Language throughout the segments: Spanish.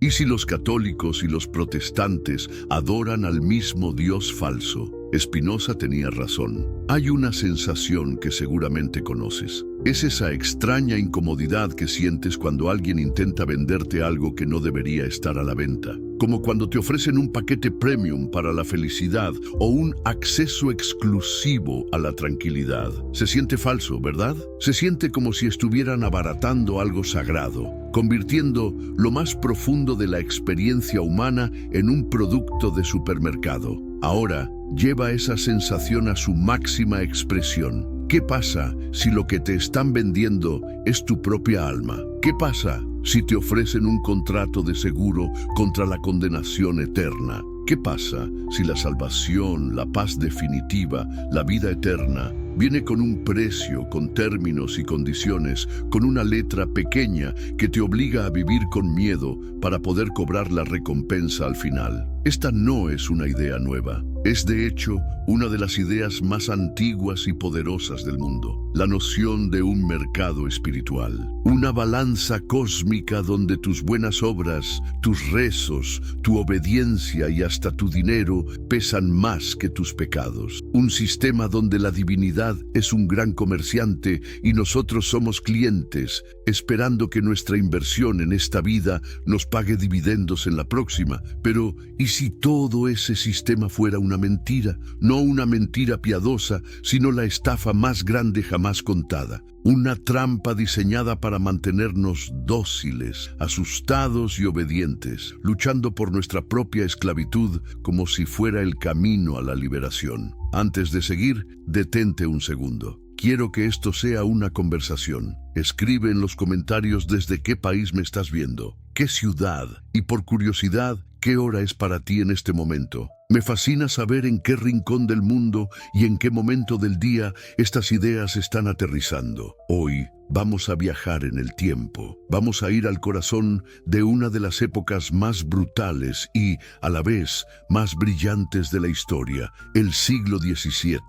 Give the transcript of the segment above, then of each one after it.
¿Y si los católicos y los protestantes adoran al mismo Dios falso? Spinoza tenía razón. Hay una sensación que seguramente conoces. Es esa extraña incomodidad que sientes cuando alguien intenta venderte algo que no debería estar a la venta. Como cuando te ofrecen un paquete premium para la felicidad o un acceso exclusivo a la tranquilidad. Se siente falso, ¿verdad? Se siente como si estuvieran abaratando algo sagrado, convirtiendo lo más profundo de la experiencia humana en un producto de supermercado. Ahora, lleva esa sensación a su máxima expresión. ¿Qué pasa si lo que te están vendiendo es tu propia alma? ¿Qué pasa si te ofrecen un contrato de seguro contra la condenación eterna? ¿Qué pasa si la salvación, la paz definitiva, la vida eterna, viene con un precio, con términos y condiciones, con una letra pequeña que te obliga a vivir con miedo para poder cobrar la recompensa al final? Esta no es una idea nueva. Es de hecho una de las ideas más antiguas y poderosas del mundo. La noción de un mercado espiritual. Una balanza cósmica donde tus buenas obras, tus rezos, tu obediencia y hasta tu dinero pesan más que tus pecados. Un sistema donde la divinidad es un gran comerciante y nosotros somos clientes, esperando que nuestra inversión en esta vida nos pague dividendos en la próxima. Pero, ¿y si todo ese sistema fuera una mentira? No una mentira piadosa, sino la estafa más grande jamás contada. Una trampa diseñada para mantenernos dóciles, asustados y obedientes, luchando por nuestra propia esclavitud como si fuera el camino a la liberación. Antes de seguir, detente un segundo. Quiero que esto sea una conversación. Escribe en los comentarios desde qué país me estás viendo, qué ciudad y, por curiosidad, qué hora es para ti en este momento. Me fascina saber en qué rincón del mundo y en qué momento del día estas ideas están aterrizando. Hoy vamos a viajar en el tiempo. Vamos a ir al corazón de una de las épocas más brutales y, a la vez, más brillantes de la historia, el siglo XVII.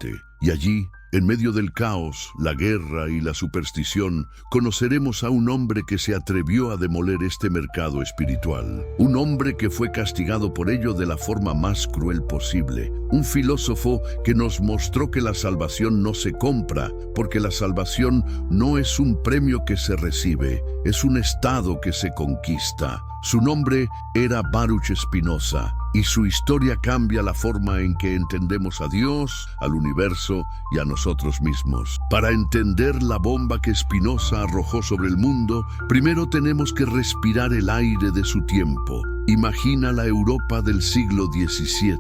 Y allí, en medio del caos, la guerra y la superstición, conoceremos a un hombre que se atrevió a demoler este mercado espiritual. Un hombre que fue castigado por ello de la forma más cruel posible. Un filósofo que nos mostró que la salvación no se compra, porque la salvación no es un premio que se recibe, es un estado que se conquista. Su nombre era Baruch Spinoza, y su historia cambia la forma en que entendemos a Dios, al universo y a nosotros mismos. Para entender la bomba que Spinoza arrojó sobre el mundo, primero tenemos que respirar el aire de su tiempo. Imagina la Europa del siglo XVII.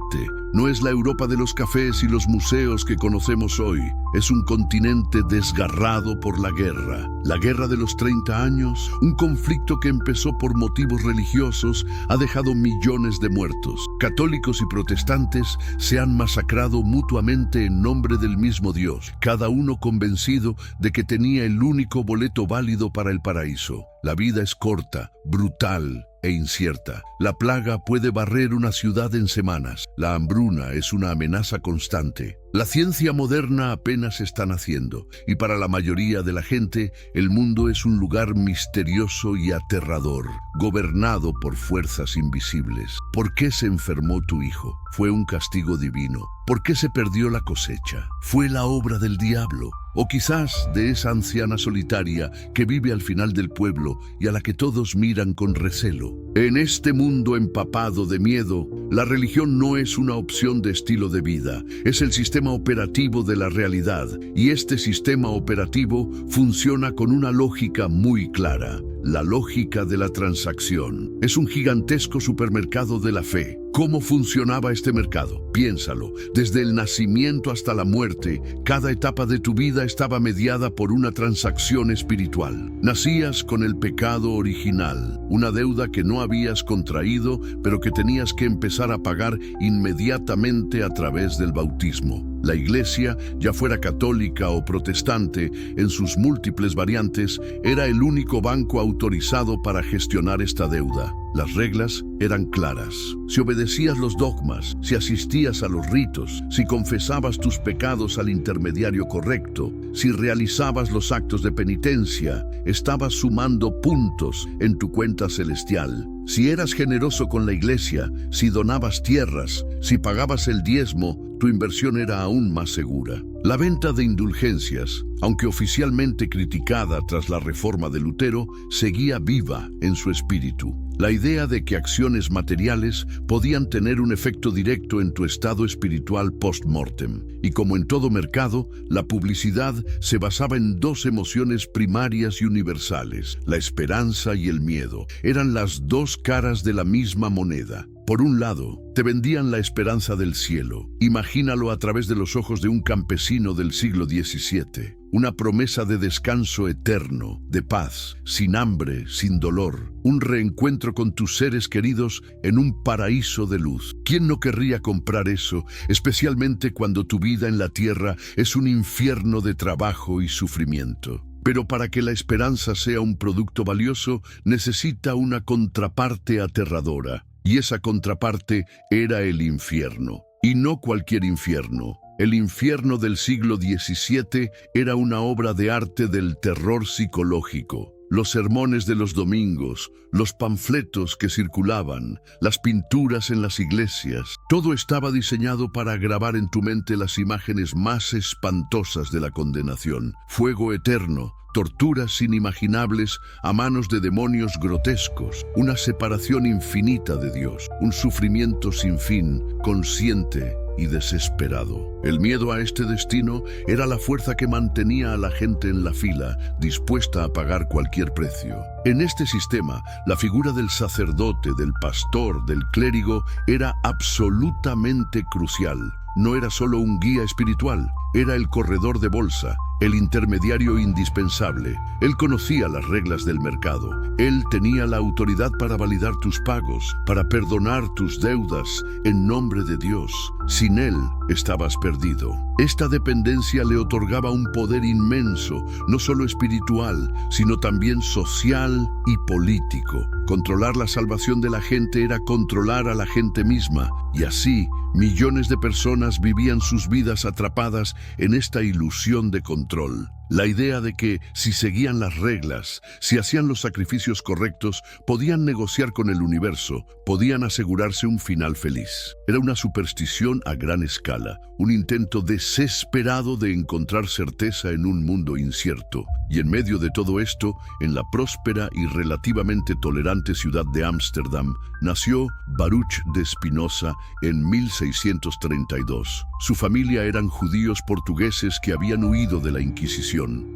No es la Europa de los cafés y los museos que conocemos hoy. Es un continente desgarrado por la guerra de los 30 años, un conflicto que empezó por motivos religiosos, ha dejado millones de muertos. Católicos y protestantes se han masacrado mutuamente en nombre del mismo Dios, cada uno convencido de que tenía el único boleto válido para el paraíso. La vida es corta, brutal e incierta. La plaga puede barrer una ciudad en semanas. La hambruna es una amenaza constante. La ciencia moderna apenas está naciendo, y para la mayoría de la gente, el mundo es un lugar misterioso y aterrador, gobernado por fuerzas invisibles. ¿Por qué se enfermó tu hijo? Fue un castigo divino. ¿Por qué se perdió la cosecha? Fue la obra del diablo. O quizás de esa anciana solitaria que vive al final del pueblo y a la que todos miran con recelo. En este mundo empapado de miedo, la religión no es una opción de estilo de vida, es el sistema operativo de la realidad, y este sistema operativo funciona con una lógica muy clara. La lógica de la transacción. Es un gigantesco supermercado de la fe. ¿Cómo funcionaba este mercado? Piénsalo. Desde el nacimiento hasta la muerte, cada etapa de tu vida estaba mediada por una transacción espiritual. Nacías con el pecado original, una deuda que no habías contraído, pero que tenías que empezar a pagar inmediatamente a través del bautismo. La Iglesia, ya fuera católica o protestante, en sus múltiples variantes, era el único banco autorizado para gestionar esta deuda. Las reglas eran claras. Si obedecías los dogmas, si asistías a los ritos, si confesabas tus pecados al intermediario correcto, si realizabas los actos de penitencia, estabas sumando puntos en tu cuenta celestial. Si eras generoso con la Iglesia, si donabas tierras, si pagabas el diezmo, tu inversión era aún más segura. La venta de indulgencias, aunque oficialmente criticada tras la reforma de Lutero, seguía viva en su espíritu. La idea de que acciones materiales podían tener un efecto directo en tu estado espiritual post-mortem. Y como en todo mercado, la publicidad se basaba en dos emociones primarias y universales: la esperanza y el miedo. Eran las dos caras de la misma moneda. Por un lado, te vendían la esperanza del cielo. Imagínalo a través de los ojos de un campesino del siglo XVII. Una promesa de descanso eterno, de paz, sin hambre, sin dolor. Un reencuentro con tus seres queridos en un paraíso de luz. ¿Quién no querría comprar eso, especialmente cuando tu vida en la tierra es un infierno de trabajo y sufrimiento? Pero para que la esperanza sea un producto valioso, necesita una contraparte aterradora. Y esa contraparte era el infierno. Y no cualquier infierno. El infierno del siglo XVII era una obra de arte del terror psicológico. Los sermones de los domingos, los panfletos que circulaban, las pinturas en las iglesias, todo estaba diseñado para grabar en tu mente las imágenes más espantosas de la condenación. Fuego eterno, torturas inimaginables a manos de demonios grotescos, una separación infinita de Dios, un sufrimiento sin fin, consciente y desesperado. El miedo a este destino era la fuerza que mantenía a la gente en la fila, dispuesta a pagar cualquier precio. En este sistema, la figura del sacerdote, del pastor, del clérigo era absolutamente crucial. No era solo un guía espiritual, era el corredor de bolsa, el intermediario indispensable. Él conocía las reglas del mercado. Él tenía la autoridad para validar tus pagos, para perdonar tus deudas en nombre de Dios. Sin él, estabas perdido. Esta dependencia le otorgaba un poder inmenso, no solo espiritual, sino también social y político. Controlar la salvación de la gente era controlar a la gente misma, y así, millones de personas vivían sus vidas atrapadas en esta ilusión de control. La idea de que, si seguían las reglas, si hacían los sacrificios correctos, podían negociar con el universo, podían asegurarse un final feliz. Era una superstición a gran escala, un intento desesperado de encontrar certeza en un mundo incierto. Y en medio de todo esto, en la próspera y relativamente tolerante ciudad de Ámsterdam, nació Baruch de Spinoza en 1632. Su familia eran judíos portugueses que habían huido de la Inquisición.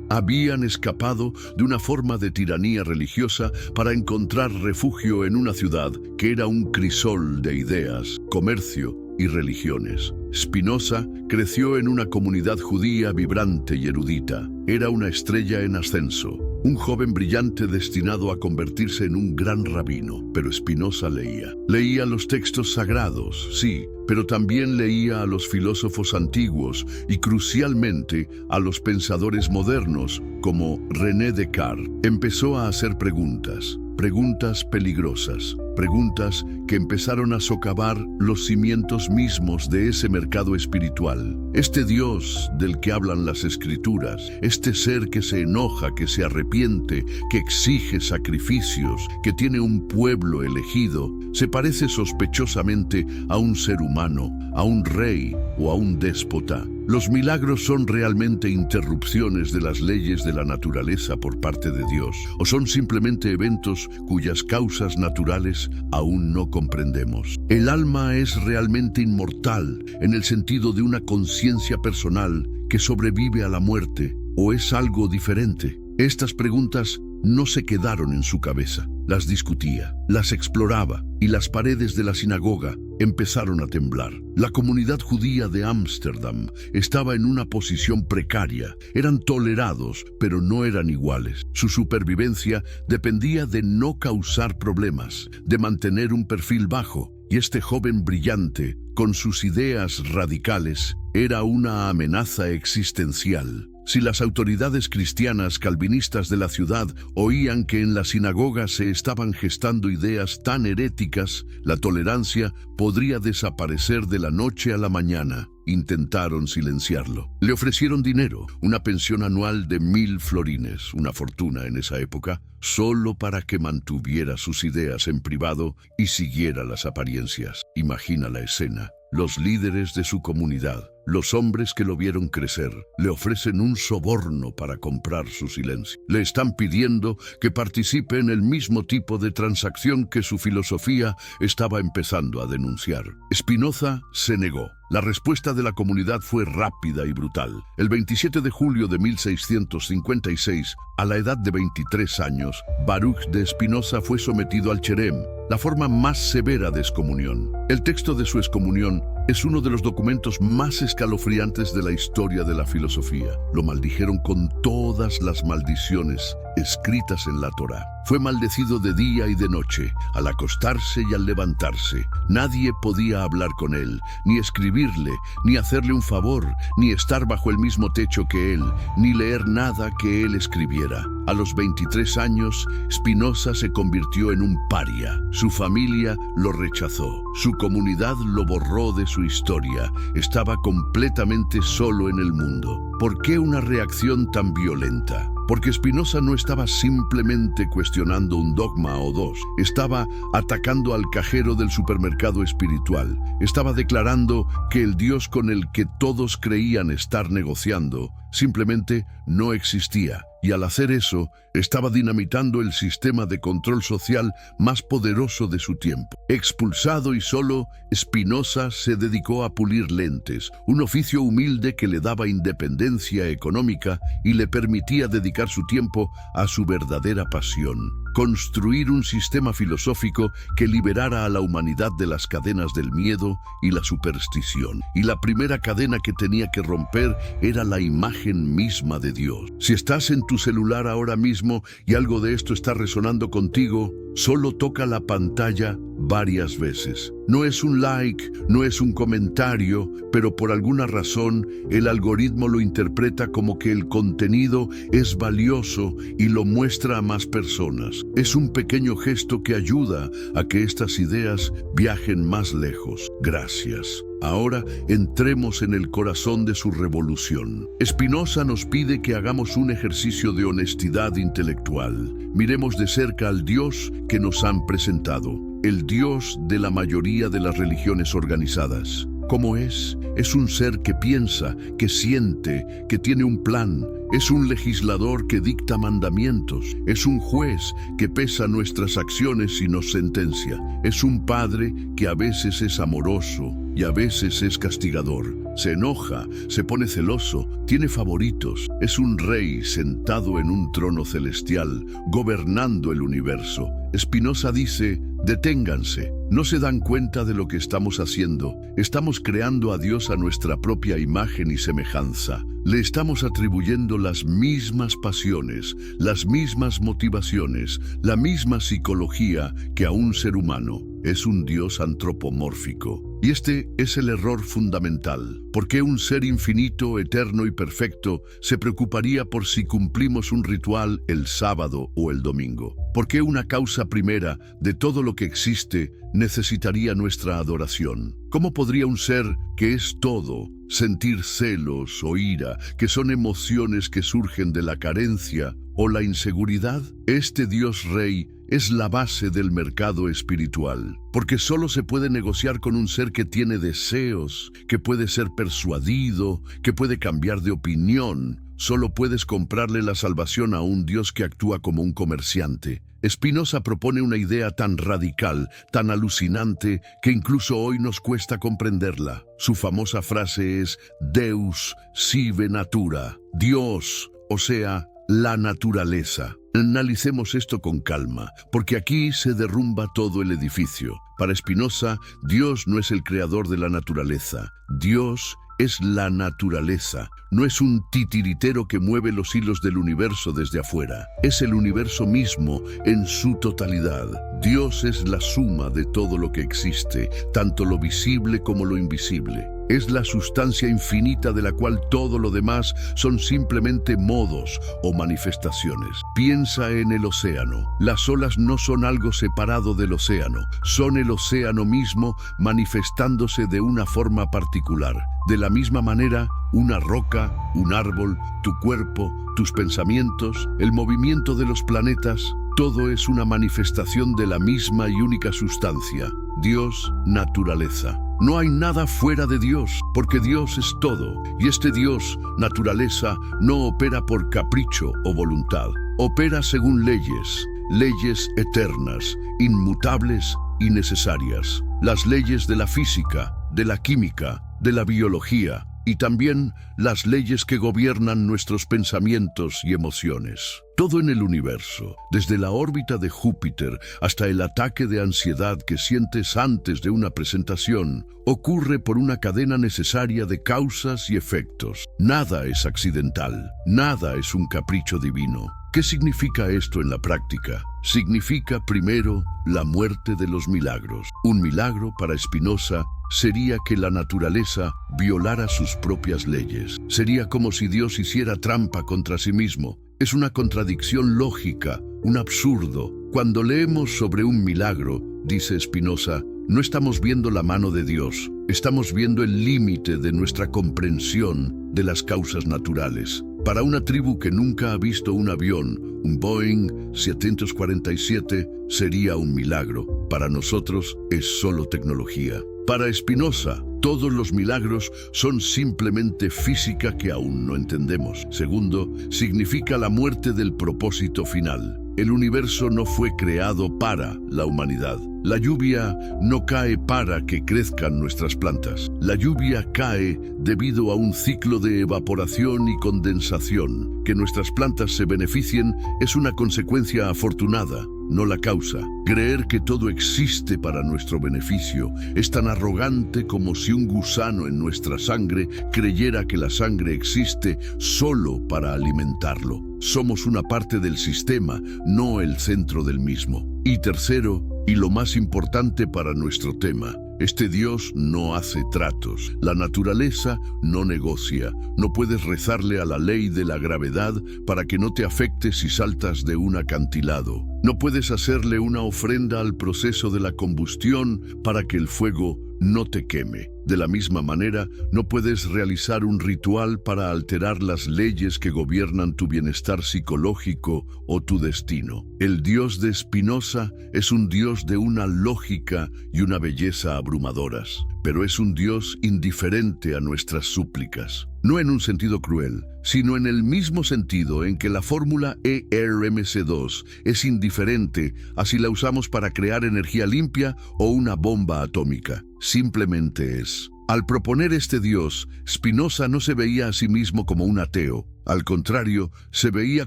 Habían escapado de una forma de tiranía religiosa para encontrar refugio en una ciudad que era un crisol de ideas, comercio y religiones. Spinoza creció en una comunidad judía vibrante y erudita. Era una estrella en ascenso, un joven brillante destinado a convertirse en un gran rabino. Pero Spinoza leía. Leía los textos sagrados, sí, pero también leía a los filósofos antiguos y, crucialmente, a los pensadores modernos como René Descartes. Empezó a hacer preguntas peligrosas, preguntas que empezaron a socavar los cimientos mismos de ese mercado espiritual. Este Dios del que hablan las Escrituras, este ser que se enoja, que se arrepiente, que exige sacrificios, que tiene un pueblo elegido, se parece sospechosamente a un ser humano, a un rey o a un déspota. Los milagros son realmente interrupciones de las leyes de la naturaleza por parte de Dios, o son simplemente eventos cuyas causas naturales aún no comprendemos. El alma es realmente inmortal en el sentido de una conciencia personal que sobrevive a la muerte, o es algo diferente. Estas preguntas no se quedaron en su cabeza, las discutía, las exploraba, y las paredes de la sinagoga empezaron a temblar. La comunidad judía de Ámsterdam estaba en una posición precaria. Eran tolerados, pero no eran iguales. Su supervivencia dependía de no causar problemas, de mantener un perfil bajo. Y este joven brillante, con sus ideas radicales, era una amenaza existencial. Si las autoridades cristianas calvinistas de la ciudad oían que en la sinagoga se estaban gestando ideas tan heréticas, la tolerancia podría desaparecer de la noche a la mañana. Intentaron silenciarlo. Le ofrecieron dinero, una pensión anual de 1000 florines, una fortuna en esa época, solo para que mantuviera sus ideas en privado y siguiera las apariencias. Imagina la escena. Los líderes de su comunidad, los hombres que lo vieron crecer, le ofrecen un soborno para comprar su silencio. Le están pidiendo que participe en el mismo tipo de transacción que su filosofía estaba empezando a denunciar. Spinoza se negó. La respuesta de la comunidad fue rápida y brutal. El 27 de julio de 1656, a la edad de 23 años, Baruch de Spinoza fue sometido al cherem, la forma más severa de excomunión. El texto de su excomunión es uno de los documentos más escalofriantes de la historia de la filosofía. Lo maldijeron con todas las maldiciones escritas en la Torá. Fue maldecido de día y de noche, al acostarse y al levantarse. Nadie podía hablar con él, ni escribirle, ni hacerle un favor, ni estar bajo el mismo techo que él, ni leer nada que él escribiera. A los 23 años, Spinoza se convirtió en un paria. Su familia lo rechazó. Su comunidad lo borró de su historia. Estaba completamente solo en el mundo. ¿Por qué una reacción tan violenta? Porque Spinoza no estaba simplemente cuestionando un dogma o dos, estaba atacando al cajero del supermercado espiritual, estaba declarando que el Dios con el que todos creían estar negociando simplemente no existía. Y al hacer eso, estaba dinamitando el sistema de control social más poderoso de su tiempo. Expulsado y solo, Spinoza se dedicó a pulir lentes, un oficio humilde que le daba independencia económica y le permitía dedicar su tiempo a su verdadera pasión: construir un sistema filosófico que liberara a la humanidad de las cadenas del miedo y la superstición. Y la primera cadena que tenía que romper era la imagen misma de Dios. Si estás en tu celular ahora mismo y algo de esto está resonando contigo, solo toca la pantalla varias veces. No es un like, no es un comentario, pero por alguna razón el algoritmo lo interpreta como que el contenido es valioso y lo muestra a más personas. Es un pequeño gesto que ayuda a que estas ideas viajen más lejos. Gracias. Ahora entremos en el corazón de su revolución. Spinoza nos pide que hagamos un ejercicio de honestidad intelectual. Miremos de cerca al Dios que nos han presentado, el Dios de la mayoría de las religiones organizadas. ¿Cómo es? Es un ser que piensa, que siente, que tiene un plan. Es un legislador que dicta mandamientos. Es un juez que pesa nuestras acciones y nos sentencia. Es un padre que a veces es amoroso y a veces es castigador. Se enoja, se pone celoso, tiene favoritos. Es un rey sentado en un trono celestial, gobernando el universo. Spinoza dice: deténganse. ¿No se dan cuenta de lo que estamos haciendo? Estamos creando a Dios a nuestra propia imagen y semejanza. Le estamos atribuyendo las mismas pasiones, las mismas motivaciones, la misma psicología que a un ser humano. Es un Dios antropomórfico. Y este es el error fundamental. ¿Por qué un ser infinito, eterno y perfecto se preocuparía por si cumplimos un ritual el sábado o el domingo? ¿Por qué una causa primera de todo lo que existe necesitaría nuestra adoración? ¿Cómo podría un ser que es todo sentir celos o ira, que son emociones que surgen de la carencia o la inseguridad? Este Dios Rey es la base del mercado espiritual, porque solo se puede negociar con un ser que tiene deseos, que puede ser persuadido, que puede cambiar de opinión. Solo puedes comprarle la salvación a un Dios que actúa como un comerciante. Spinoza propone una idea tan radical, tan alucinante, que incluso hoy nos cuesta comprenderla. Su famosa frase es Deus sive natura, Dios, o sea, la naturaleza. Analicemos esto con calma, porque aquí se derrumba todo el edificio. Para Spinoza, Dios no es el creador de la naturaleza. Dios es la naturaleza. No es un titiritero que mueve los hilos del universo desde afuera. Es el universo mismo en su totalidad. Dios es la suma de todo lo que existe, tanto lo visible como lo invisible. es la sustancia infinita de la cual todo lo demás son simplemente modos o manifestaciones. Piensa en el océano. Las olas no son algo separado del océano, son el océano mismo manifestándose de una forma particular. De la misma manera, una roca, un árbol, tu cuerpo, tus pensamientos, el movimiento de los planetas, todo es una manifestación de la misma y única sustancia, Dios, naturaleza. No hay nada fuera de Dios, porque Dios es todo, y este Dios, naturaleza, no opera por capricho o voluntad. Opera según leyes eternas, inmutables y necesarias. Las leyes de la física, de la química, de la biología, y también las leyes que gobiernan nuestros pensamientos y emociones. Todo en el universo, desde la órbita de Júpiter hasta el ataque de ansiedad que sientes antes de una presentación, ocurre por una cadena necesaria de causas y efectos. Nada es accidental, nada es un capricho divino. ¿Qué significa esto en la práctica? Significa, primero, la muerte de los milagros. Un milagro para Spinoza sería que la naturaleza violara sus propias leyes. Sería como si Dios hiciera trampa contra sí mismo. Es una contradicción lógica, un absurdo. Cuando leemos sobre un milagro, dice Spinoza, no estamos viendo la mano de Dios, estamos viendo el límite de nuestra comprensión de las causas naturales. Para una tribu que nunca ha visto un avión, un Boeing 747 sería un milagro. Para nosotros es solo tecnología. Para Spinoza, todos los milagros son simplemente física que aún no entendemos. Segundo, significa la muerte del propósito final. El universo no fue creado para la humanidad. La lluvia no cae para que crezcan nuestras plantas. La lluvia cae debido a un ciclo de evaporación y condensación. Que nuestras plantas se beneficien es una consecuencia afortunada, no la causa. Creer que todo existe para nuestro beneficio es tan arrogante como si un gusano en nuestra sangre creyera que la sangre existe solo para alimentarlo. Somos una parte del sistema, no el centro del mismo. Y tercero, y lo más importante para nuestro tema, este Dios no hace tratos. La naturaleza no negocia. No puedes rezarle a la ley de la gravedad para que no te afecte si saltas de un acantilado. No puedes hacerle una ofrenda al proceso de la combustión para que el fuego no te queme. De la misma manera, no puedes realizar un ritual para alterar las leyes que gobiernan tu bienestar psicológico o tu destino. El Dios de Spinoza es un Dios de una lógica y una belleza abrumadoras, pero es un Dios indiferente a nuestras súplicas. No en un sentido cruel, sino en el mismo sentido en que la fórmula ERMC2 es indiferente a si la usamos para crear energía limpia o una bomba atómica. Simplemente es. Al proponer este Dios, Spinoza no se veía a sí mismo como un ateo. Al contrario, se veía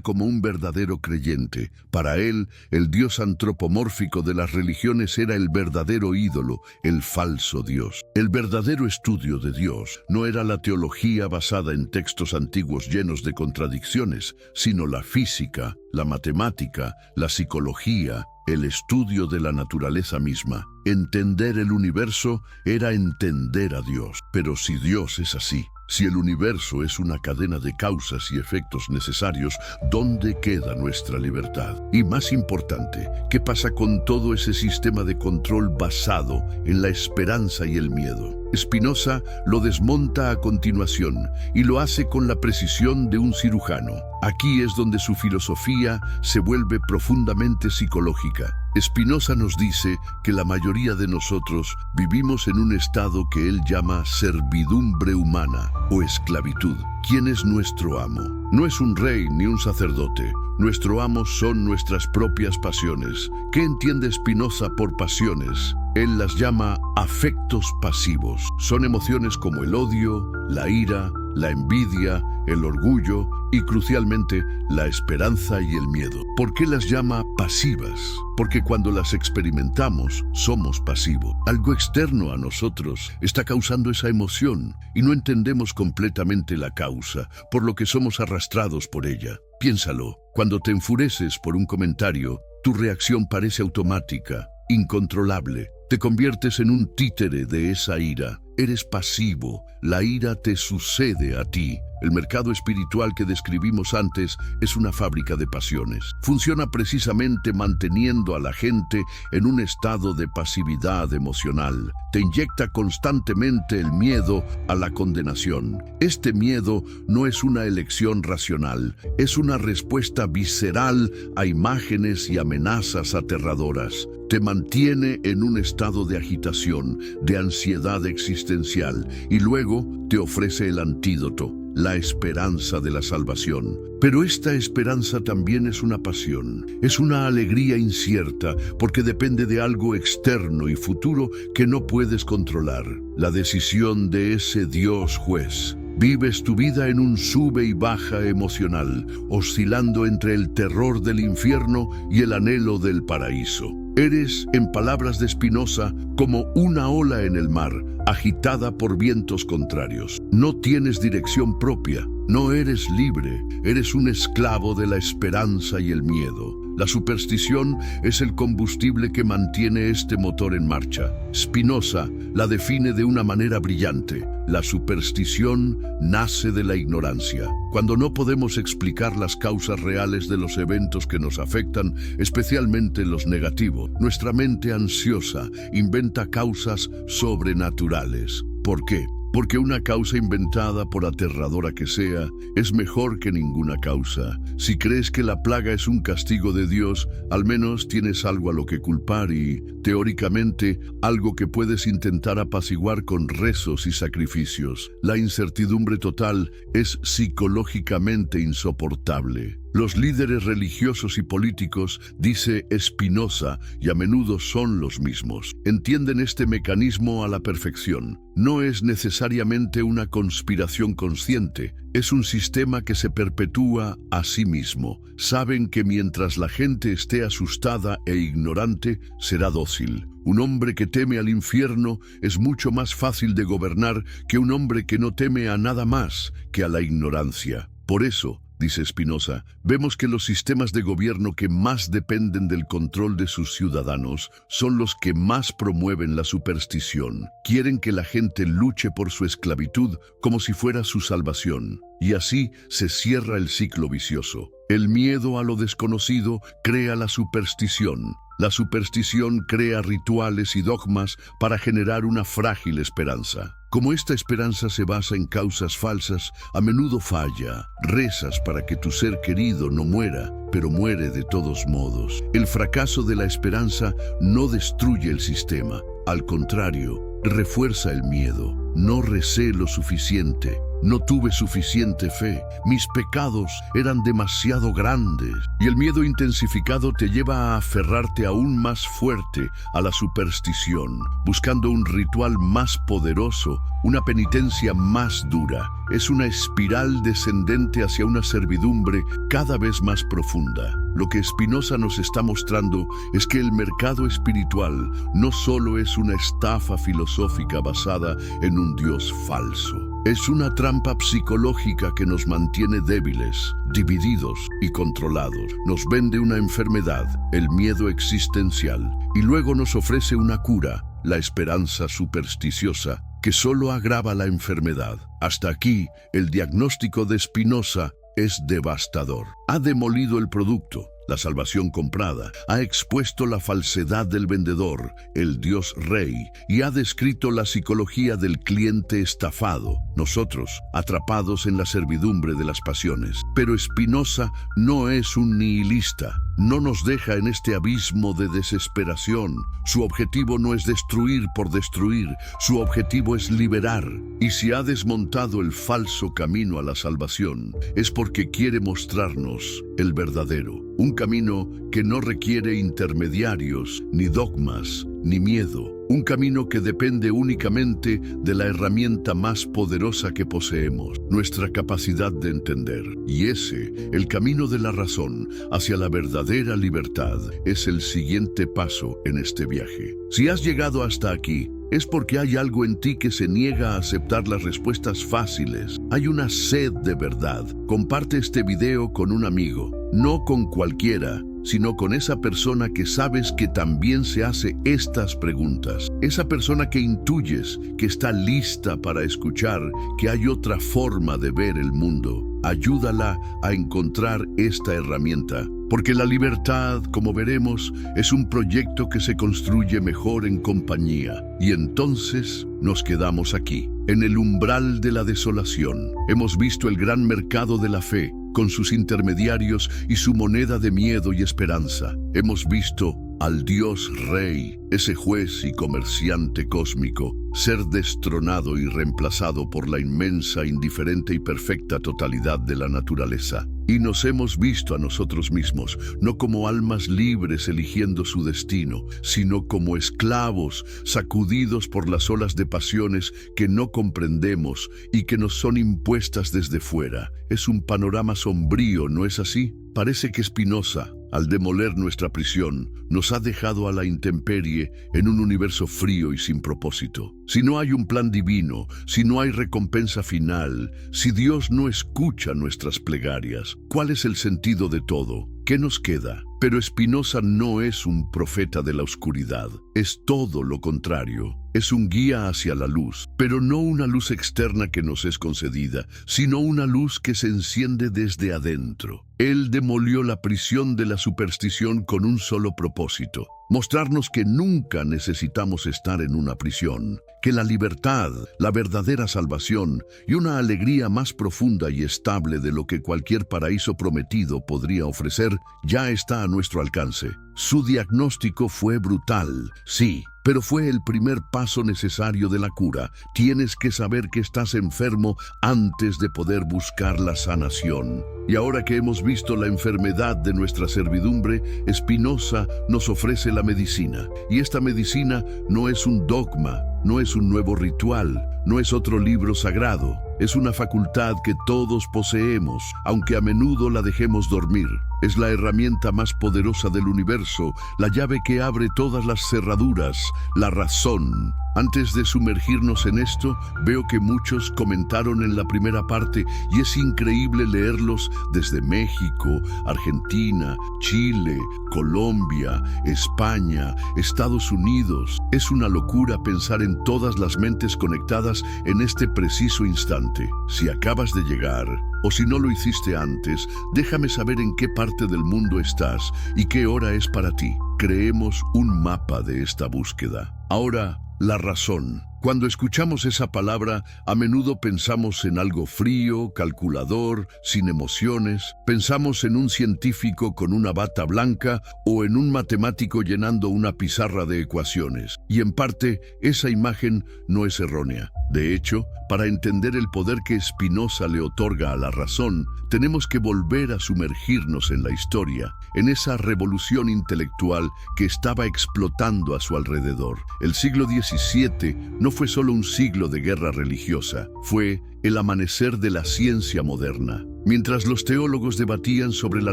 como un verdadero creyente. Para él, el Dios antropomórfico de las religiones era el verdadero ídolo, el falso Dios. El verdadero estudio de Dios no era la teología basada en textos antiguos llenos de contradicciones, sino la física, la matemática, la psicología, el estudio de la naturaleza misma. Entender el universo era entender a Dios. Pero si Dios es así, si el universo es una cadena de causas y efectos necesarios, ¿dónde queda nuestra libertad? Y más importante, ¿qué pasa con todo ese sistema de control basado en la esperanza y el miedo? Spinoza lo desmonta a continuación y lo hace con la precisión de un cirujano. Aquí es donde su filosofía se vuelve profundamente psicológica. Spinoza nos dice que la mayoría de nosotros vivimos en un estado que él llama servidumbre humana o esclavitud. ¿Quién es nuestro amo? No es un rey ni un sacerdote. Nuestro amo son nuestras propias pasiones. ¿Qué entiende Spinoza por pasiones? Él las llama afectos pasivos. Son emociones como el odio, la ira, la envidia, el orgullo y, crucialmente, la esperanza y el miedo. ¿Por qué las llama pasivas? Porque cuando las experimentamos, somos pasivos. Algo externo a nosotros está causando esa emoción y no entendemos completamente la causa, por lo que somos arrastrados por ella. Piénsalo, cuando te enfureces por un comentario, tu reacción parece automática, incontrolable. Te conviertes en un títere de esa ira. Eres pasivo, la ira te sucede a ti. El mercado espiritual que describimos antes es una fábrica de pasiones. Funciona precisamente manteniendo a la gente en un estado de pasividad emocional. Te inyecta constantemente el miedo a la condenación. Este miedo no es una elección racional, es una respuesta visceral a imágenes y amenazas aterradoras. Te mantiene en un estado de agitación, de ansiedad existencial, y luego te ofrece el antídoto, la esperanza de la salvación. Pero esta esperanza también es una pasión, es una alegría incierta, porque depende de algo externo y futuro que no puedes controlar, la decisión de ese Dios juez. Vives tu vida en un sube y baja emocional, oscilando entre el terror del infierno y el anhelo del paraíso. Eres, en palabras de Spinoza, como una ola en el mar, agitada por vientos contrarios. No tienes dirección propia, no eres libre, eres un esclavo de la esperanza y el miedo. La superstición es el combustible que mantiene este motor en marcha. Spinoza la define de una manera brillante. La superstición nace de la ignorancia. Cuando no podemos explicar las causas reales de los eventos que nos afectan, especialmente los negativos, nuestra mente ansiosa inventa causas sobrenaturales. ¿Por qué? Porque una causa inventada, por aterradora que sea, es mejor que ninguna causa. Si crees que la plaga es un castigo de Dios, al menos tienes algo a lo que culpar y, teóricamente, algo que puedes intentar apaciguar con rezos y sacrificios. La incertidumbre total es psicológicamente insoportable. Los líderes religiosos y políticos, dice Spinoza, y a menudo son los mismos, entienden este mecanismo a la perfección. No es necesariamente una conspiración consciente, es un sistema que se perpetúa a sí mismo. Saben que mientras la gente esté asustada e ignorante, será dócil. Un hombre que teme al infierno es mucho más fácil de gobernar que un hombre que no teme a nada más que a la ignorancia. Por eso, dice Spinoza, vemos que los sistemas de gobierno que más dependen del control de sus ciudadanos son los que más promueven la superstición. Quieren que la gente luche por su esclavitud como si fuera su salvación. Y así se cierra el ciclo vicioso. El miedo a lo desconocido crea la superstición. La superstición crea rituales y dogmas para generar una frágil esperanza. Como esta esperanza se basa en causas falsas, a menudo falla. Rezas para que tu ser querido no muera, pero muere de todos modos. El fracaso de la esperanza no destruye el sistema. Al contrario, refuerza el miedo. No recé lo suficiente. No tuve suficiente fe, mis pecados eran demasiado grandes. Y el miedo intensificado te lleva a aferrarte aún más fuerte a la superstición, buscando un ritual más poderoso, una penitencia más dura. Es una espiral descendente hacia una servidumbre cada vez más profunda. Lo que Spinoza nos está mostrando es que el mercado espiritual no solo es una estafa filosófica basada en un Dios falso. Es una trampa psicológica que nos mantiene débiles, divididos y controlados. Nos vende una enfermedad, el miedo existencial, y luego nos ofrece una cura, la esperanza supersticiosa, que solo agrava la enfermedad. Hasta aquí, el diagnóstico de Spinoza es devastador. Ha demolido el producto, la salvación comprada, ha expuesto la falsedad del vendedor, el Dios Rey, y ha descrito la psicología del cliente estafado, nosotros, atrapados en la servidumbre de las pasiones. Pero Spinoza no es un nihilista, no nos deja en este abismo de desesperación. Su objetivo no es destruir por destruir, su objetivo es liberar. Y si ha desmontado el falso camino a la salvación, es porque quiere mostrarnos el verdadero. Un camino que no requiere intermediarios, ni dogmas, ni miedo. Un camino que depende únicamente de la herramienta más poderosa que poseemos, nuestra capacidad de entender. Y ese, el camino de la razón hacia la verdadera libertad, es el siguiente paso en este viaje. Si has llegado hasta aquí, es porque hay algo en ti que se niega a aceptar las respuestas fáciles. Hay una sed de verdad. Comparte este video con un amigo, no con cualquiera, sino con esa persona que sabes que también se hace estas preguntas. Esa persona que intuyes que está lista para escuchar que hay otra forma de ver el mundo. Ayúdala a encontrar esta herramienta, porque la libertad, como veremos, es un proyecto que se construye mejor en compañía. Y entonces nos quedamos aquí, en el umbral de la desolación. Hemos visto el gran mercado de la fe, con sus intermediarios y su moneda de miedo y esperanza. Hemos visto al Dios Rey, ese juez y comerciante cósmico, ser destronado y reemplazado por la inmensa, indiferente y perfecta totalidad de la naturaleza. Y nos hemos visto a nosotros mismos, no como almas libres eligiendo su destino, sino como esclavos sacudidos por las olas de pasiones que no comprendemos y que nos son impuestas desde fuera. Es un panorama sombrío, ¿no es así? Parece que Spinoza, al demoler nuestra prisión, nos ha dejado a la intemperie en un universo frío y sin propósito. Si no hay un plan divino, si no hay recompensa final, si Dios no escucha nuestras plegarias, ¿cuál es el sentido de todo? ¿Qué nos queda? Pero Spinoza no es un profeta de la oscuridad, es todo lo contrario. Es un guía hacia la luz, pero no una luz externa que nos es concedida, sino una luz que se enciende desde adentro. Él demolió la prisión de la superstición con un solo propósito: mostrarnos que nunca necesitamos estar en una prisión, que la libertad, la verdadera salvación y una alegría más profunda y estable de lo que cualquier paraíso prometido podría ofrecer ya está a nuestro alcance. Su diagnóstico fue brutal, sí, pero fue el primer paso necesario de la cura. Tienes que saber que estás enfermo antes de poder buscar la sanación. Y ahora que hemos visto la enfermedad de nuestra servidumbre, Spinoza nos ofrece la medicina. Y esta medicina no es un dogma, no es un nuevo ritual, no es otro libro sagrado. Es una facultad que todos poseemos, aunque a menudo la dejemos dormir. Es la herramienta más poderosa del universo, la llave que abre todas las cerraduras, la razón. Antes de sumergirnos en esto, veo que muchos comentaron en la primera parte y es increíble leerlos desde México, Argentina, Chile, Colombia, España, Estados Unidos. Es una locura pensar en todas las mentes conectadas en este preciso instante. Si acabas de llegar, o si no lo hiciste antes, déjame saber en qué parte del mundo estás y qué hora es para ti. Creemos un mapa de esta búsqueda. Ahora, la razón. Cuando escuchamos esa palabra, a menudo pensamos en algo frío, calculador, sin emociones. Pensamos en un científico con una bata blanca o en un matemático llenando una pizarra de ecuaciones. Y en parte, esa imagen no es errónea. De hecho, para entender el poder que Spinoza le otorga a la razón, tenemos que volver a sumergirnos en la historia, en esa revolución intelectual que estaba explotando a su alrededor. El siglo XVII no fue solo un siglo de guerra religiosa, fue el amanecer de la ciencia moderna. Mientras los teólogos debatían sobre la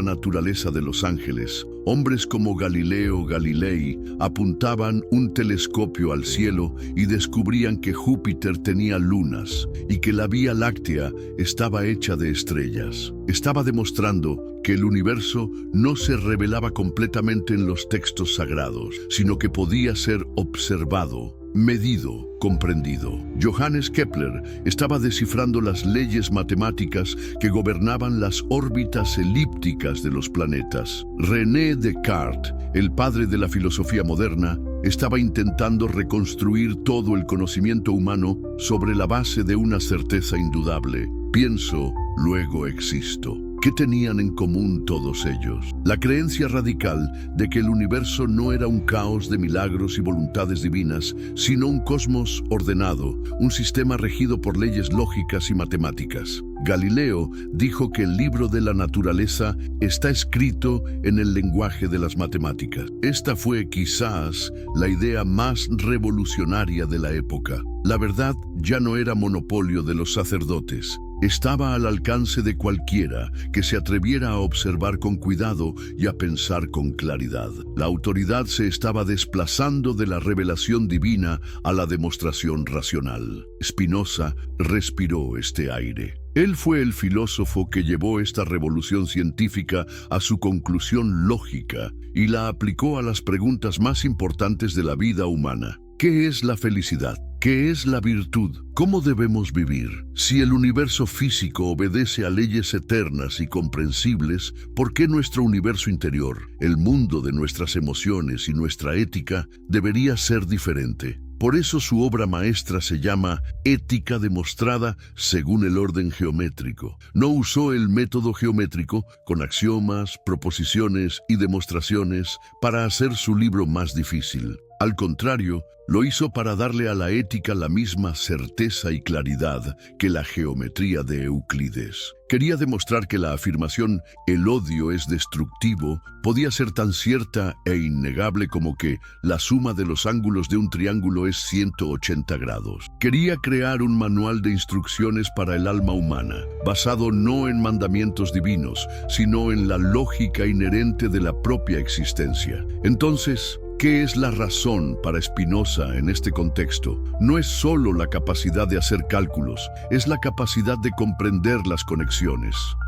naturaleza de los ángeles, hombres como Galileo Galilei apuntaban un telescopio al cielo y descubrían que Júpiter tenía lunas y que la Vía Láctea estaba hecha de estrellas. Estaba demostrando que el universo no se revelaba completamente en los textos sagrados, sino que podía ser observado, medido, comprendido. Johannes Kepler estaba descifrando las leyes matemáticas que gobernaban las órbitas elípticas de los planetas. René Descartes, el padre de la filosofía moderna, estaba intentando reconstruir todo el conocimiento humano sobre la base de una certeza indudable: pienso, luego existo. ¿Qué tenían en común todos ellos? La creencia radical de que el universo no era un caos de milagros y voluntades divinas, sino un cosmos ordenado, un sistema regido por leyes lógicas y matemáticas. Galileo dijo que el libro de la naturaleza está escrito en el lenguaje de las matemáticas. Esta fue quizás la idea más revolucionaria de la época. La verdad ya no era monopolio de los sacerdotes. estaba al alcance de cualquiera que se atreviera a observar con cuidado y a pensar con claridad. La autoridad se estaba desplazando de la revelación divina a la demostración racional. Spinoza respiró este aire. Él fue el filósofo que llevó esta revolución científica a su conclusión lógica y la aplicó a las preguntas más importantes de la vida humana. ¿Qué es la felicidad? ¿Qué es la virtud? ¿Cómo debemos vivir? Si el universo físico obedece a leyes eternas y comprensibles, ¿por qué nuestro universo interior, el mundo de nuestras emociones y nuestra ética, debería ser diferente? Por eso su obra maestra se llama Ética demostrada según el orden geométrico. No usó el método geométrico con axiomas, proposiciones y demostraciones para hacer su libro más difícil. Al contrario, lo hizo para darle a la ética la misma certeza y claridad que la geometría de Euclides. Quería demostrar que la afirmación «el odio es destructivo» podía ser tan cierta e innegable como que la suma de los ángulos de un triángulo es 180 grados. Quería crear un manual de instrucciones para el alma humana, basado no en mandamientos divinos, sino en la lógica inherente de la propia existencia. Entonces, ¿qué es la razón para Spinoza en este contexto? No es solo la capacidad de hacer cálculos, es la capacidad de comprender las conexiones.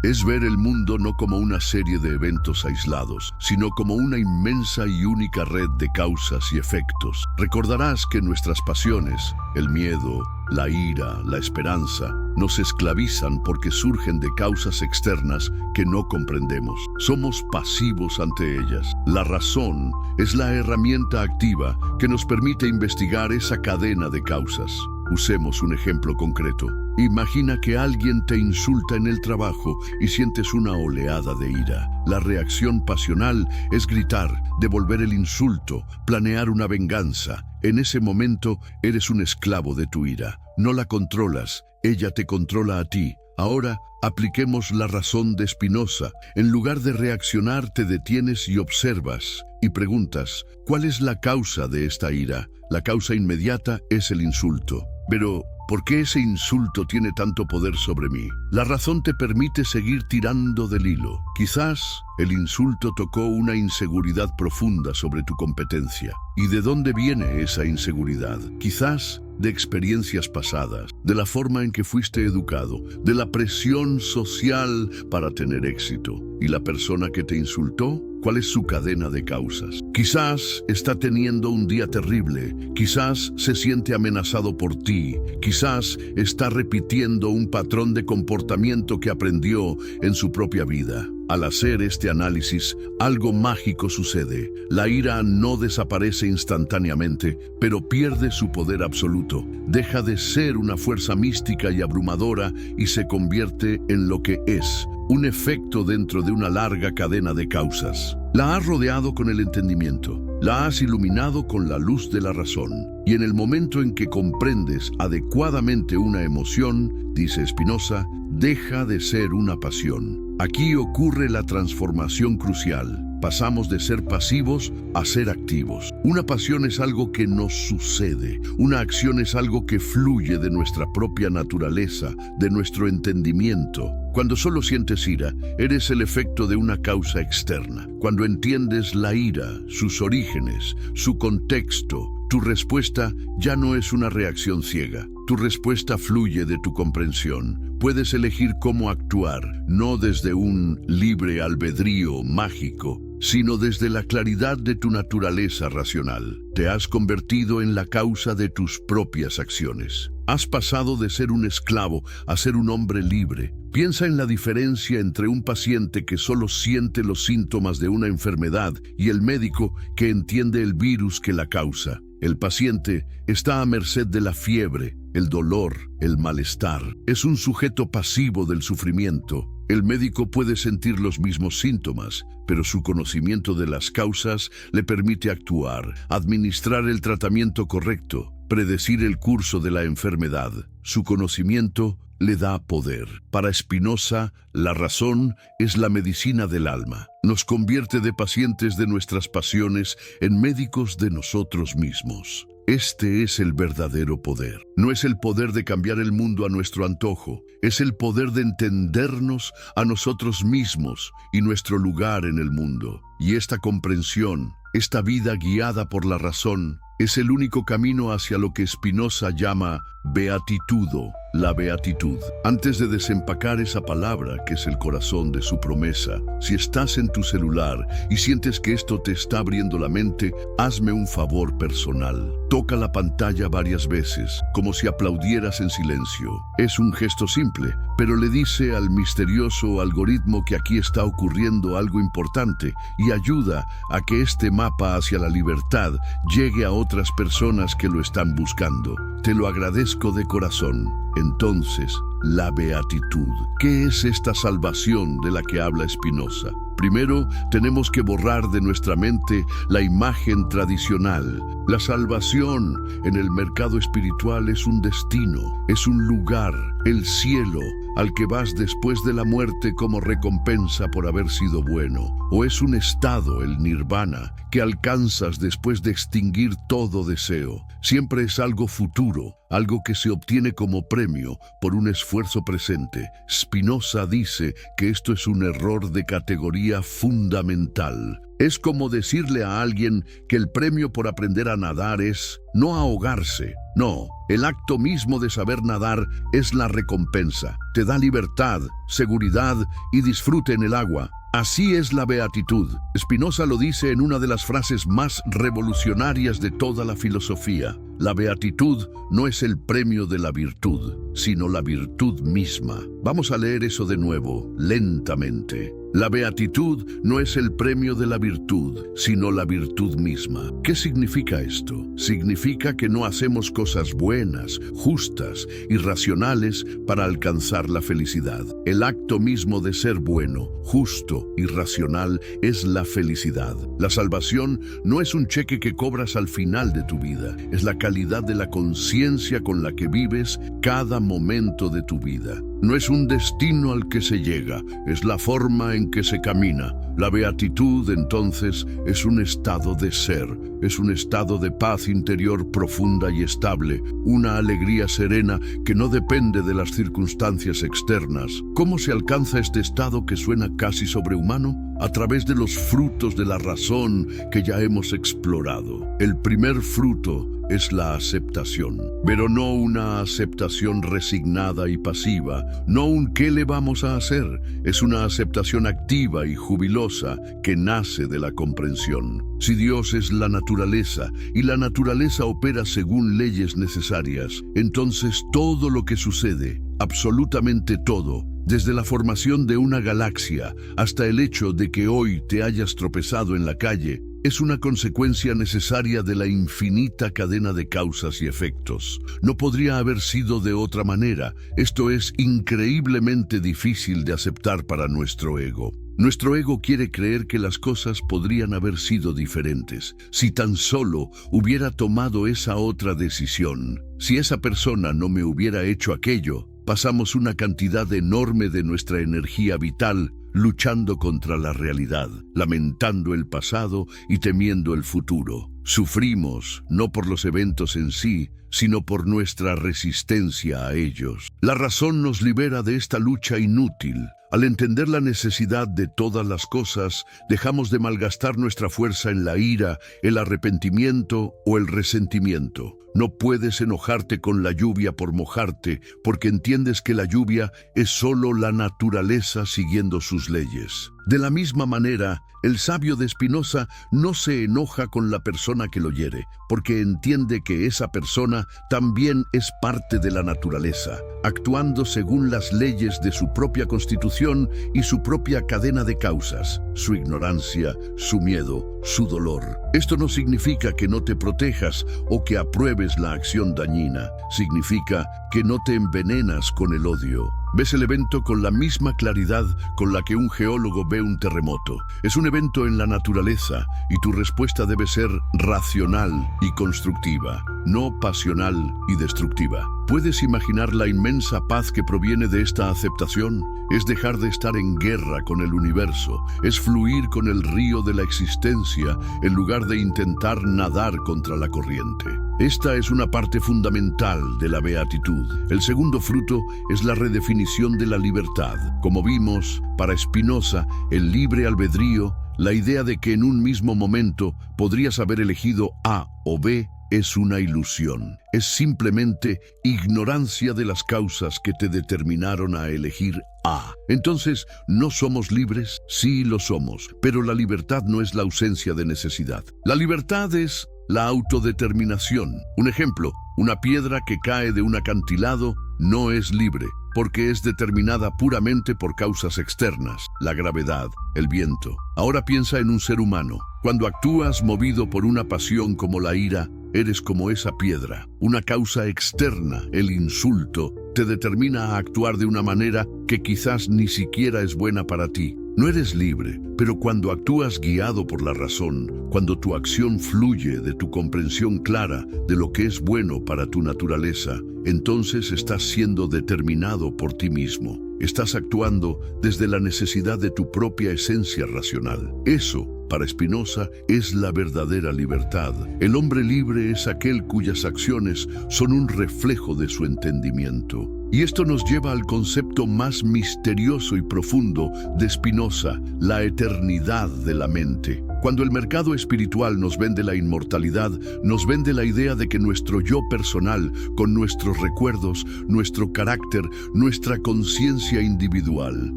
Es ver el mundo no como una serie de eventos aislados, sino como una inmensa y única red de causas y efectos. Recordarás que nuestras pasiones, el miedo, la ira, la esperanza, nos esclavizan porque surgen de causas externas que no comprendemos. Somos pasivos ante ellas. La razón es la herramienta activa que nos permite investigar esa cadena de causas. Usemos un ejemplo concreto. Imagina que alguien te insulta en el trabajo y sientes una oleada de ira. La reacción pasional es gritar, devolver el insulto, planear una venganza. En ese momento eres un esclavo de tu ira. No la controlas, ella te controla a ti. Ahora, apliquemos la razón de Spinoza. En lugar de reaccionar, te detienes y observas y preguntas, ¿cuál es la causa de esta ira? La causa inmediata es el insulto. Pero, ¿por qué ese insulto tiene tanto poder sobre mí? La razón te permite seguir tirando del hilo. Quizás el insulto tocó una inseguridad profunda sobre tu competencia. ¿Y de dónde viene esa inseguridad? Quizás de experiencias pasadas, de la forma en que fuiste educado, de la presión social para tener éxito. ¿Y la persona que te insultó? ¿Cuál es su cadena de causas? Quizás está teniendo un día terrible, quizás se siente amenazado por ti, quizás está repitiendo un patrón de comportamiento que aprendió en su propia vida. Al hacer este análisis, algo mágico sucede. La ira no desaparece instantáneamente, pero pierde su poder absoluto. Deja de ser una fuerza mística y abrumadora y se convierte en lo que es, un efecto dentro de una larga cadena de causas. La has rodeado con el entendimiento, la has iluminado con la luz de la razón, y en el momento en que comprendes adecuadamente una emoción, dice Spinoza, deja de ser una pasión. Aquí ocurre la transformación crucial. Pasamos de ser pasivos a ser activos. Una pasión es algo que nos sucede. Una acción es algo que fluye de nuestra propia naturaleza, de nuestro entendimiento. Cuando solo sientes ira, eres el efecto de una causa externa. Cuando entiendes la ira, sus orígenes, su contexto, tu respuesta ya no es una reacción ciega. Tu respuesta fluye de tu comprensión. Puedes elegir cómo actuar, no desde un libre albedrío mágico, sino desde la claridad de tu naturaleza racional. Te has convertido en la causa de tus propias acciones. Has pasado de ser un esclavo a ser un hombre libre. Piensa en la diferencia entre un paciente que solo siente los síntomas de una enfermedad y el médico que entiende el virus que la causa. El paciente está a merced de la fiebre, el dolor, el malestar. Es un sujeto pasivo del sufrimiento. El médico puede sentir los mismos síntomas, pero su conocimiento de las causas le permite actuar, administrar el tratamiento correcto, predecir el curso de la enfermedad. Su conocimiento le da poder. Para Spinoza, la razón es la medicina del alma. Nos convierte de pacientes de nuestras pasiones en médicos de nosotros mismos. Este es el verdadero poder. No es el poder de cambiar el mundo a nuestro antojo, es el poder de entendernos a nosotros mismos y nuestro lugar en el mundo. Y esta comprensión, esta vida guiada por la razón, es el único camino hacia lo que Spinoza llama beatitudo, la beatitud. Antes de desempacar esa palabra que es el corazón de su promesa, si estás en tu celular y sientes que esto te está abriendo la mente, hazme un favor personal. Toca la pantalla varias veces, como si aplaudieras en silencio. Es un gesto simple, pero le dice al misterioso algoritmo que aquí está ocurriendo algo importante y ayuda a que este mapa hacia la libertad llegue a otras personas que lo están buscando. Te lo agradezco de corazón. Entonces, la beatitud. ¿Qué es esta salvación de la que habla Spinoza? Primero, tenemos que borrar de nuestra mente la imagen tradicional. La salvación en el mercado espiritual es un destino, es un lugar, el cielo, al que vas después de la muerte como recompensa por haber sido bueno. O es un estado, el nirvana, que alcanzas después de extinguir todo deseo. Siempre es algo futuro, algo que se obtiene como premio por un esfuerzo presente. Spinoza dice que esto es un error de categoría fundamental. Es como decirle a alguien que el premio por aprender a nadar es no ahogarse. No, el acto mismo de saber nadar es la recompensa. Te da libertad, seguridad y disfrute en el agua. Así es la beatitud. Spinoza lo dice en una de las frases más revolucionarias de toda la filosofía. La beatitud no es el premio de la virtud, sino la virtud misma. Vamos a leer eso de nuevo, lentamente. La beatitud no es el premio de la virtud, sino la virtud misma. ¿Qué significa esto? Significa que no hacemos cosas buenas, justas y racionales para alcanzar la felicidad. El acto mismo de ser bueno, justo y racional es la felicidad. La salvación no es un cheque que cobras al final de tu vida, es la calidad de la conciencia con la que vives cada momento de tu vida. No es un destino al que se llega, es la forma en que se camina. La beatitud, entonces, es un estado de ser, es un estado de paz interior profunda y estable, una alegría serena que no depende de las circunstancias externas. ¿Cómo se alcanza este estado que suena casi sobrehumano? A través de los frutos de la razón que ya hemos explorado. El primer fruto es la aceptación, pero no una aceptación resignada y pasiva, no un ¿qué le vamos a hacer? Es una aceptación activa y jubilosa que nace de la comprensión. Si Dios es la naturaleza y la naturaleza opera según leyes necesarias, entonces todo lo que sucede, absolutamente todo, desde la formación de una galaxia hasta el hecho de que hoy te hayas tropezado en la calle, es una consecuencia necesaria de la infinita cadena de causas y efectos. No podría haber sido de otra manera. Esto es increíblemente difícil de aceptar para nuestro ego. Nuestro ego quiere creer que las cosas podrían haber sido diferentes, si tan solo hubiera tomado esa otra decisión. Si esa persona no me hubiera hecho aquello, pasamos una cantidad enorme de nuestra energía vital luchando contra la realidad, lamentando el pasado y temiendo el futuro. Sufrimos, no por los eventos en sí, sino por nuestra resistencia a ellos. La razón nos libera de esta lucha inútil. Al entender la necesidad de todas las cosas, dejamos de malgastar nuestra fuerza en la ira, el arrepentimiento o el resentimiento. No puedes enojarte con la lluvia por mojarte, porque entiendes que la lluvia es solo la naturaleza siguiendo sus leyes. De la misma manera, el sabio de Spinoza no se enoja con la persona que lo hiere, porque entiende que esa persona también es parte de la naturaleza, actuando según las leyes de su propia constitución y su propia cadena de causas, su ignorancia, su miedo, su dolor. Esto no significa que no te protejas o que apruebes la acción dañina, significa que no te envenenas con el odio. Ves el evento con la misma claridad con la que un geólogo ve un terremoto. Es un evento en la naturaleza y tu respuesta debe ser racional y constructiva, no pasional y destructiva. ¿Puedes imaginar la inmensa paz que proviene de esta aceptación? Es dejar de estar en guerra con el universo, es fluir con el río de la existencia en lugar de intentar nadar contra la corriente. Esta es una parte fundamental de la beatitud. El segundo fruto es la redefinición de la libertad. Como vimos, para Spinoza, el libre albedrío, la idea de que en un mismo momento podrías haber elegido A o B, es una ilusión. Es simplemente ignorancia de las causas que te determinaron a elegir A. Entonces, ¿no somos libres? Sí, lo somos, pero la libertad no es la ausencia de necesidad. La libertad es la autodeterminación. Un ejemplo, una piedra que cae de un acantilado no es libre, porque es determinada puramente por causas externas, la gravedad, el viento. Ahora piensa en un ser humano. Cuando actúas movido por una pasión como la ira, eres como esa piedra. Una causa externa, el insulto, te determina a actuar de una manera que quizás ni siquiera es buena para ti. No eres libre, pero cuando actúas guiado por la razón, cuando tu acción fluye de tu comprensión clara de lo que es bueno para tu naturaleza, entonces estás siendo determinado por ti mismo. Estás actuando desde la necesidad de tu propia esencia racional. Eso, para Spinoza, es la verdadera libertad. El hombre libre es aquel cuyas acciones son un reflejo de su entendimiento. Y esto nos lleva al concepto más misterioso y profundo de Spinoza, la eternidad de la mente. Cuando el mercado espiritual nos vende la inmortalidad, nos vende la idea de que nuestro yo personal, con nuestros recuerdos, nuestro carácter, nuestra conciencia individual,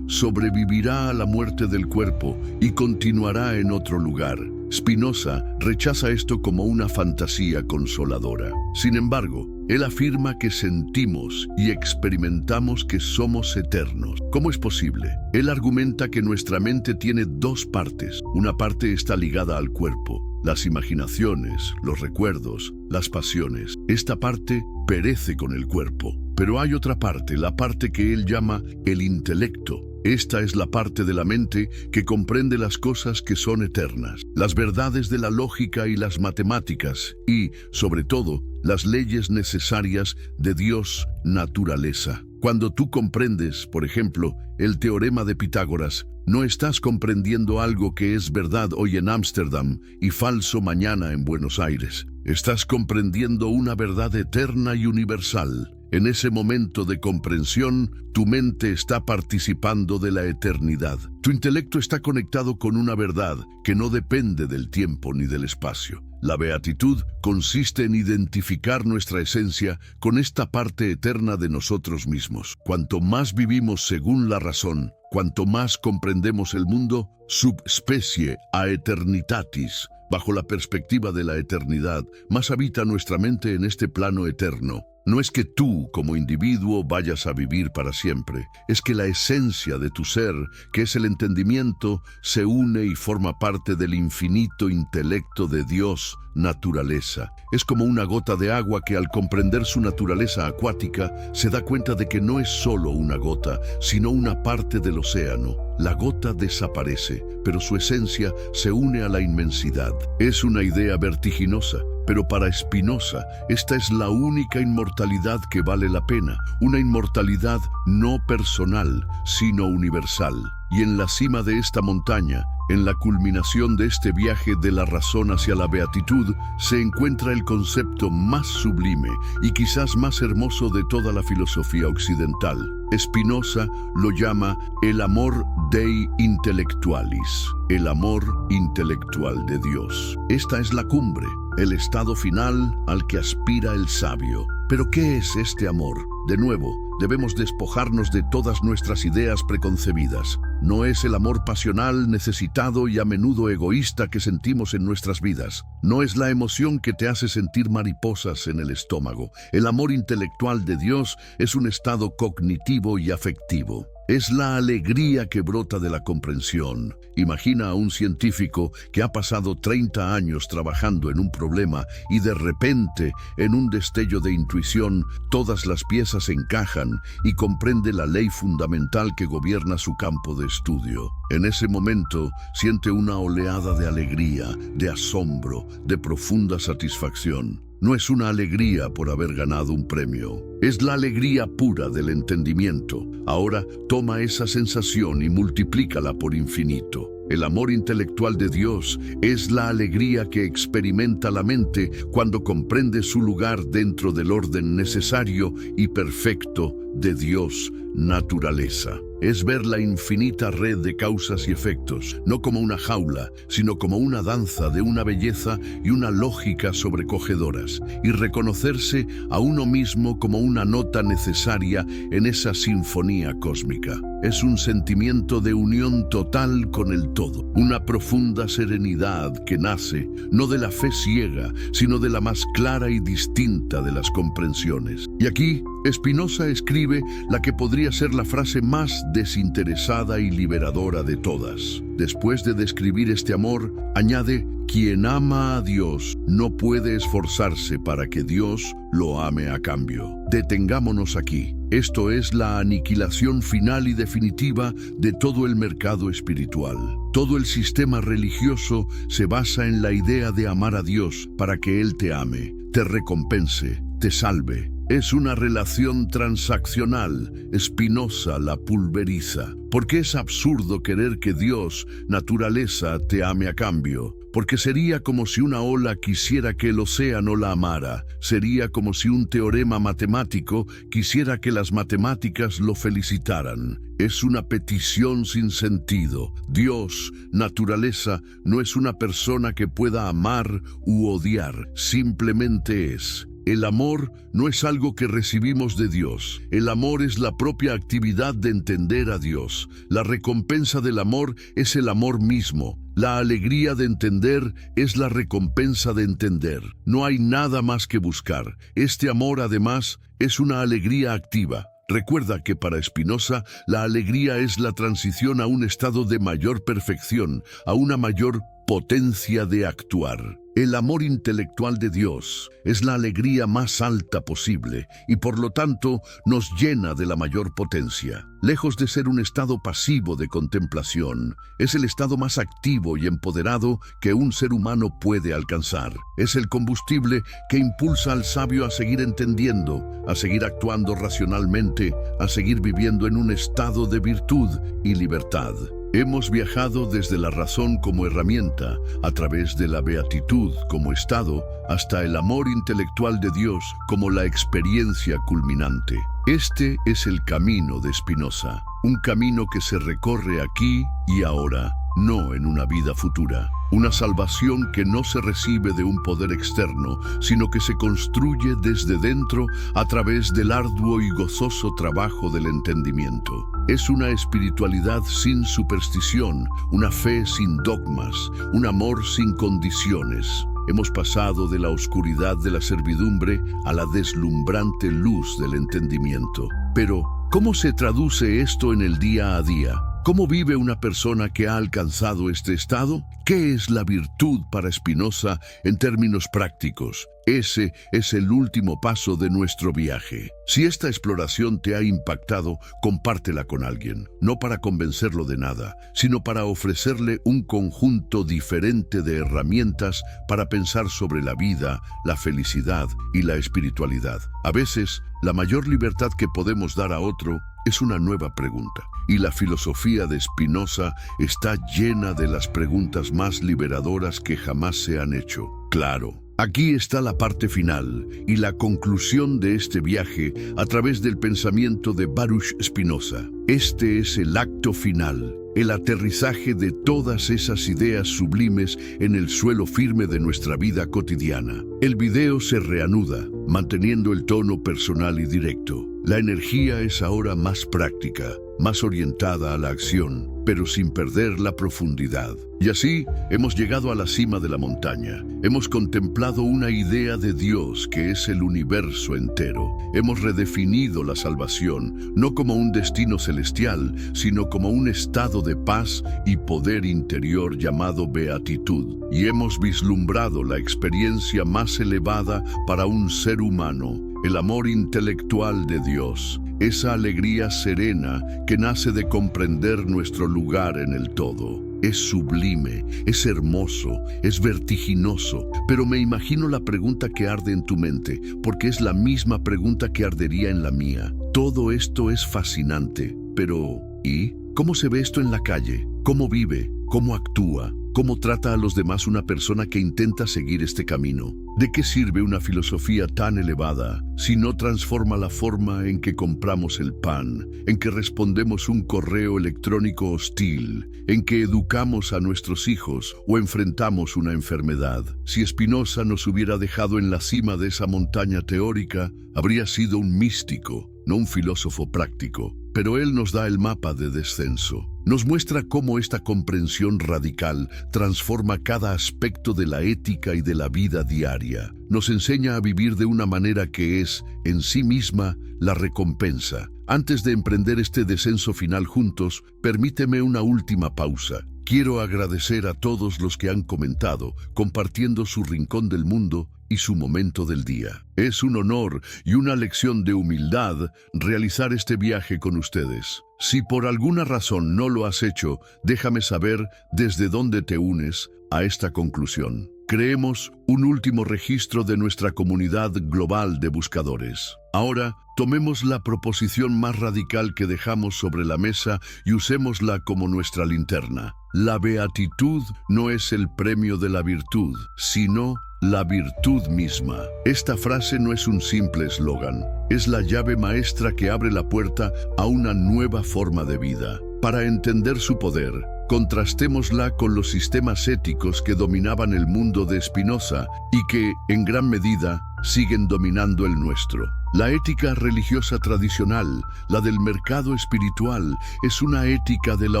sobrevivirá a la muerte del cuerpo y continuará en otro lugar. Spinoza rechaza esto como una fantasía consoladora. Sin embargo, él afirma que sentimos y experimentamos que somos eternos. ¿Cómo es posible? Él argumenta que nuestra mente tiene dos partes. Una parte está ligada al cuerpo, las imaginaciones, los recuerdos, las pasiones. Esta parte perece con el cuerpo. Pero hay otra parte, la parte que él llama el intelecto. Esta es la parte de la mente que comprende las cosas que son eternas, las verdades de la lógica y las matemáticas y, sobre todo, las leyes necesarias de Dios, naturaleza. Cuando tú comprendes, por ejemplo, el teorema de Pitágoras, no estás comprendiendo algo que es verdad hoy en Ámsterdam y falso mañana en Buenos Aires. Estás comprendiendo una verdad eterna y universal. En ese momento de comprensión, tu mente está participando de la eternidad. Tu intelecto está conectado con una verdad que no depende del tiempo ni del espacio. La beatitud consiste en identificar nuestra esencia con esta parte eterna de nosotros mismos. Cuanto más vivimos según la razón, cuanto más comprendemos el mundo, subspecie a eternitatis, bajo la perspectiva de la eternidad, más habita nuestra mente en este plano eterno. No es que tú, como individuo, vayas a vivir para siempre. Es que la esencia de tu ser, que es el entendimiento, se une y forma parte del infinito intelecto de Dios, naturaleza. Es como una gota de agua que al comprender su naturaleza acuática, se da cuenta de que no es solo una gota, sino una parte del océano. La gota desaparece, pero su esencia se une a la inmensidad. Es una idea vertiginosa. Pero para Spinoza, esta es la única inmortalidad que vale la pena, una inmortalidad no personal, sino universal. Y en la cima de esta montaña, en la culminación de este viaje de la razón hacia la beatitud, se encuentra el concepto más sublime y quizás más hermoso de toda la filosofía occidental. Spinoza lo llama el amor Dei intellectualis, el amor intelectual de Dios. Esta es la cumbre, el estado final al que aspira el sabio. ¿Pero qué es este amor? De nuevo, debemos despojarnos de todas nuestras ideas preconcebidas. No es el amor pasional, necesitado y a menudo egoísta que sentimos en nuestras vidas. No es la emoción que te hace sentir mariposas en el estómago. El amor intelectual de Dios es un estado cognitivo y afectivo. Es la alegría que brota de la comprensión. Imagina a un científico que ha pasado 30 años trabajando en un problema y de repente, en un destello de intuición, todas las piezas encajan y comprende la ley fundamental que gobierna su campo de estudio. En ese momento, siente una oleada de alegría, de asombro, de profunda satisfacción. no es una alegría por haber ganado un premio. Es la alegría pura del entendimiento. Ahora toma esa sensación y multiplícala por infinito. El amor intelectual de Dios es la alegría que experimenta la mente cuando comprende su lugar dentro del orden necesario y perfecto de Dios, naturaleza. Es ver la infinita red de causas y efectos, no como una jaula, sino como una danza de una belleza y una lógica sobrecogedoras, y reconocerse a uno mismo como una nota necesaria en esa sinfonía cósmica. Es un sentimiento de unión total con el todo, una profunda serenidad que nace no de la fe ciega, sino de la más clara y distinta de las comprensiones. Y aquí, Spinoza escribe la que podría ser la frase más desinteresada y liberadora de todas. Después de describir este amor, añade: quien ama a Dios no puede esforzarse para que Dios lo ame a cambio. Detengámonos aquí. Esto es la aniquilación final y definitiva de todo el mercado espiritual. Todo el sistema religioso se basa en la idea de amar a Dios para que Él te ame, te recompense, te salve. Es una relación transaccional. Spinoza la pulveriza. Porque es absurdo querer que Dios, naturaleza, te ame a cambio. Porque sería como si una ola quisiera que el océano la amara. Sería como si un teorema matemático quisiera que las matemáticas lo felicitaran. Es una petición sin sentido. Dios, naturaleza, no es una persona que pueda amar u odiar. Simplemente es. El amor no es algo que recibimos de Dios. El amor es la propia actividad de entender a Dios. La recompensa del amor es el amor mismo. La alegría de entender es la recompensa de entender. No hay nada más que buscar. Este amor, además, es una alegría activa. Recuerda que para Spinoza, la alegría es la transición a un estado de mayor perfección, a una mayor potencia de actuar. El amor intelectual de Dios es la alegría más alta posible y por lo tanto nos llena de la mayor potencia. Lejos de ser un estado pasivo de contemplación, es el estado más activo y empoderado que un ser humano puede alcanzar. Es el combustible que impulsa al sabio a seguir entendiendo, a seguir actuando racionalmente, a seguir viviendo en un estado de virtud y libertad. Hemos viajado desde la razón como herramienta, a través de la beatitud como estado, hasta el amor intelectual de Dios como la experiencia culminante. Este es el camino de Spinoza, un camino que se recorre aquí y ahora, no en una vida futura. Una salvación que no se recibe de un poder externo, sino que se construye desde dentro a través del arduo y gozoso trabajo del entendimiento. Es una espiritualidad sin superstición, una fe sin dogmas, un amor sin condiciones. Hemos pasado de la oscuridad de la servidumbre a la deslumbrante luz del entendimiento. Pero, ¿cómo se traduce esto en el día a día? ¿Cómo vive una persona que ha alcanzado este estado? ¿Qué es la virtud para Spinoza en términos prácticos? Ese es el último paso de nuestro viaje. Si esta exploración te ha impactado, compártela con alguien, no para convencerlo de nada, sino para ofrecerle un conjunto diferente de herramientas para pensar sobre la vida, la felicidad y la espiritualidad. A veces, la mayor libertad que podemos dar a otro es una nueva pregunta. Y la filosofía de Spinoza está llena de las preguntas más liberadoras que jamás se han hecho. Claro. Aquí está la parte final y la conclusión de este viaje a través del pensamiento de Baruch Spinoza. Este es el acto final, el aterrizaje de todas esas ideas sublimes en el suelo firme de nuestra vida cotidiana. El video se reanuda, manteniendo el tono personal y directo. La energía es ahora más práctica, más orientada a la acción, pero sin perder la profundidad. Y así hemos llegado a la cima de la montaña. Hemos contemplado una idea de Dios que es el universo entero. Hemos redefinido la salvación, no como un destino celestial, sino como un estado de paz y poder interior llamado beatitud. Y hemos vislumbrado la experiencia más elevada para un ser humano, el amor intelectual de Dios. Esa alegría serena que nace de comprender nuestro lugar en el todo. Es sublime, es hermoso, es vertiginoso, pero me imagino la pregunta que arde en tu mente, porque es la misma pregunta que ardería en la mía. Todo esto es fascinante, pero ¿y cómo se ve esto en la calle? ¿Cómo vive? ¿Cómo actúa? ¿Cómo trata a los demás una persona que intenta seguir este camino? ¿De qué sirve una filosofía tan elevada si no transforma la forma en que compramos el pan, en que respondemos un correo electrónico hostil, en que educamos a nuestros hijos o enfrentamos una enfermedad? Si Spinoza nos hubiera dejado en la cima de esa montaña teórica, habría sido un místico, no un filósofo práctico. Pero él nos da el mapa de descenso. Nos muestra cómo esta comprensión radical transforma cada aspecto de la ética y de la vida diaria. Nos enseña a vivir de una manera que es, en sí misma, la recompensa. Antes de emprender este descenso final juntos, permíteme una última pausa. Quiero agradecer a todos los que han comentado, compartiendo su rincón del mundo y su momento del día. Es un honor y una lección de humildad realizar este viaje con ustedes. Si por alguna razón no lo has hecho, déjame saber desde dónde te unes a esta conclusión. Creemos un último registro de nuestra comunidad global de buscadores. Ahora, tomemos la proposición más radical que dejamos sobre la mesa y usémosla como nuestra linterna. La beatitud no es el premio de la virtud, sino la virtud misma. Esta frase no es un simple eslogan, es la llave maestra que abre la puerta a una nueva forma de vida. Para entender su poder, contrastémosla con los sistemas éticos que dominaban el mundo de Spinoza y que, en gran medida, siguen dominando el nuestro. La ética religiosa tradicional, la del mercado espiritual, es una ética de la